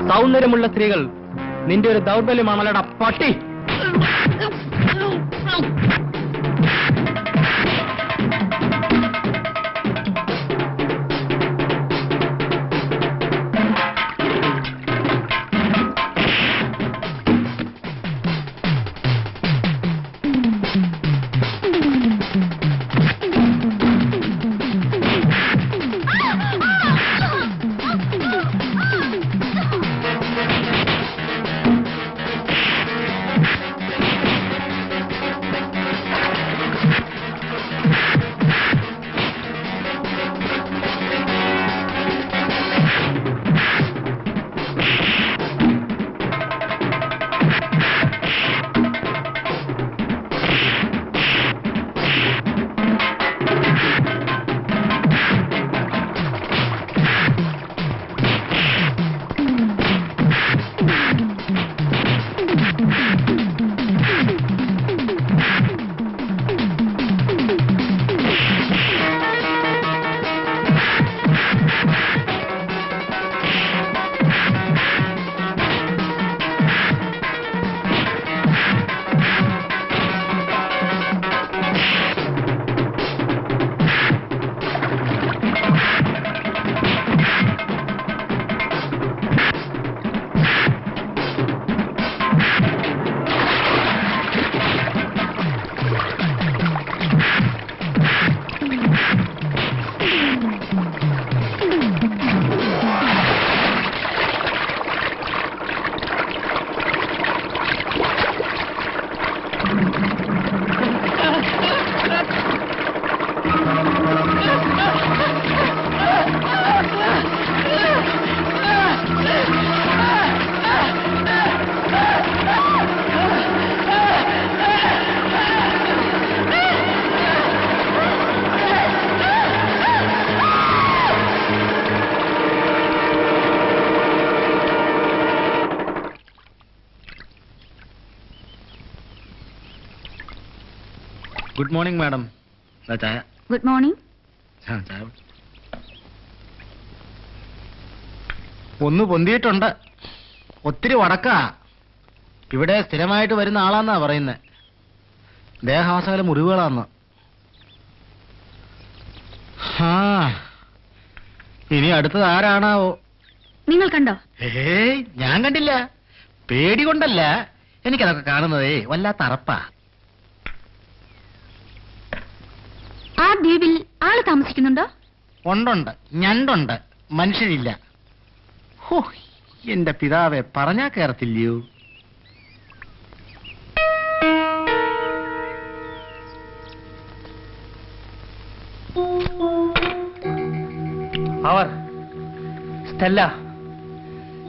സൗന്ദര്യമുള്ള സ്ത്രീകൾ നിന്റെ ഒരു ദൗർബല്യമാണല്ലടാ പട്ടി. Good morning madam. ചായ. Good morning. ചായ. ഒന്ന് പൊന്തിയിട്ടുണ്ട്. ഒത്തിരി വടക്കാ. ഇവിടെ സ്ഥിരമായിട്ട് വരുന്ന ആളാന്നാ പറയുന്നത്. ദേഹാസകല മുറിവുകളാന്ന്. ഇനി അടുത്തത് ആരാണാവോ? നിങ്ങൾ കണ്ടോ? ഞാൻ കണ്ടില്ല. പേടി കൊണ്ടല്ല, എനിക്കതൊക്കെ കാണുന്നതേ വല്ലാത്ത അറപ്പാ. ആ ദ്വീപിൽ ആള് താമസിക്കുന്നുണ്ടോ? ഉണ്ടുണ്ട്, ഞണ്ടുണ്ട്, മനുഷ്യരില്ല. ഹോ, എന്റെ പിതാവെ പറഞ്ഞാ കേറത്തില്ലയോ? അവർ സ്റ്റെല്ല,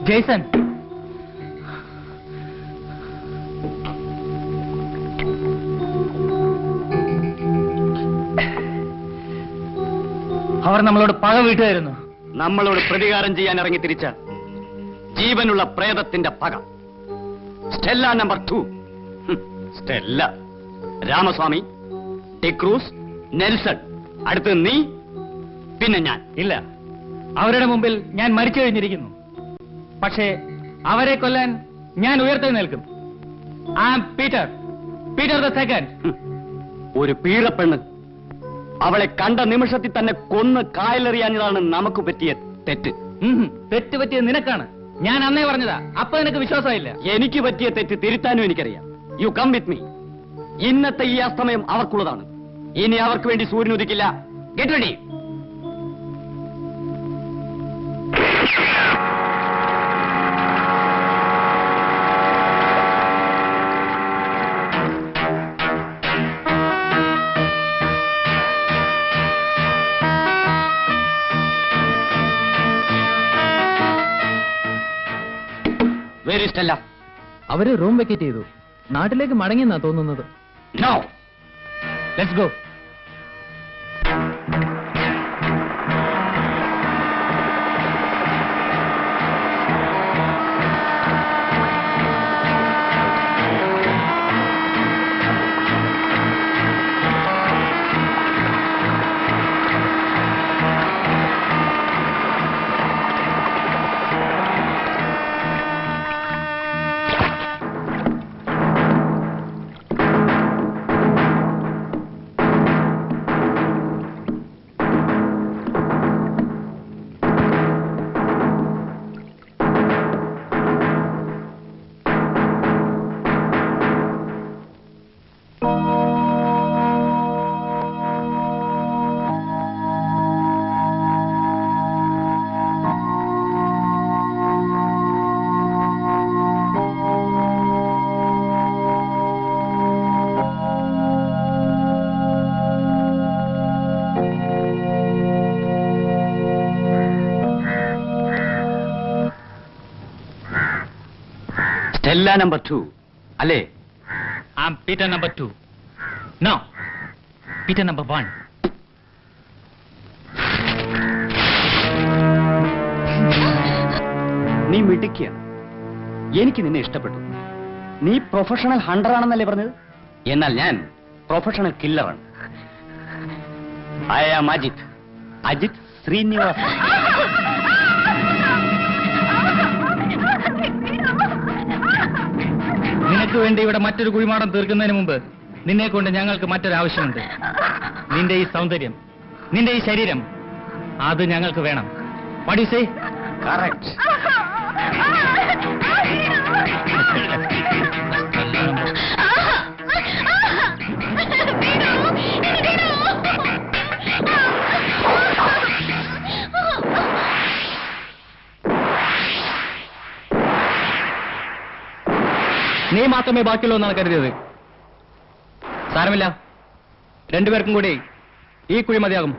ജെയ്സൺ. അവർ നമ്മളോട് പക വീട്ടുമായിരുന്നു. നമ്മളോട് പ്രതികാരം ചെയ്യാൻ ഇറങ്ങി തിരിച്ച ജീവനുള്ള പ്രേതത്തിന്റെ പക. Stella number 2. Stella, Ramaswamy, D'Cruz, Nelson, അടുത്ത് നീ, പിന്നെ ഞാൻ. ഇല്ല, അവരുടെ മുമ്പിൽ ഞാൻ മരിച്ചു കഴിഞ്ഞിരിക്കുന്നു. പക്ഷേ അവരെ കൊല്ലാൻ ഞാൻ ഉയർത്തെഴുന്നേൽക്കും. I am Peter the second. ഒരു പീറപ്പെണ്ണ്, അവളെ കണ്ട നിമിഷത്തിൽ തന്നെ കൊന്ന് കായലെറിയാഞ്ഞതാണ് നമുക്ക് പറ്റിയ തെറ്റ്. തെറ്റ് പറ്റിയത് നിനക്കാണ്. ഞാൻ അന്നേ പറഞ്ഞതാ, അപ്പൊ നിനക്ക് വിശ്വാസമില്ല. എനിക്ക് പറ്റിയ തെറ്റ് തിരുത്താനും എനിക്കറിയാം. You come with me. ഇന്നത്തെ ഈ അസ്തമയം അവർക്കുള്ളതാണ്. ഇനി അവർക്ക് വേണ്ടി സൂര്യൻ ഉദിക്കില്ല. Get ready. സ്റ്റെല്ല, അവര് റൂം വെക്കേറ്റ് ചെയ്തു. നാട്ടിലേക്ക് മടങ്ങിയെന്നാ തോന്നുന്നത്. No, let's go. Stella number 2 അല്ലേ? I am Peter number 2. No, Peter number 1. നീ മിടുക്കിയാണ്. എനിക്ക് നിന്നെ ഇഷ്ടപ്പെട്ടു. നീ പ്രൊഫഷണൽ ഹണ്ടർ ആണെന്നല്ലേ പറഞ്ഞത്? എന്നാൽ ഞാൻ പ്രൊഫഷണൽ കില്ലറാണ്. I am Ajith Srinivasan. നിനക്ക് വേണ്ടി ഇവിടെ മറ്റൊരു കുഴിമാടം തീർക്കുന്നതിന് മുമ്പ് നിന്നെ കൊണ്ട് ഞങ്ങൾക്ക് മറ്റൊരാവശ്യമുണ്ട്. നിന്റെ ഈ സൗന്ദര്യം, നിന്റെ ഈ ശരീരം, അത് ഞങ്ങൾക്ക് വേണം. What you say? കറക്റ്റ്. നീ മാത്രമേ ബാക്കിയുള്ളൂ എന്നാണ് കരുതിയത്. സാരമില്ല, രണ്ടുപേർക്കും കൂടി ഈ കുഴി മതിയാകും.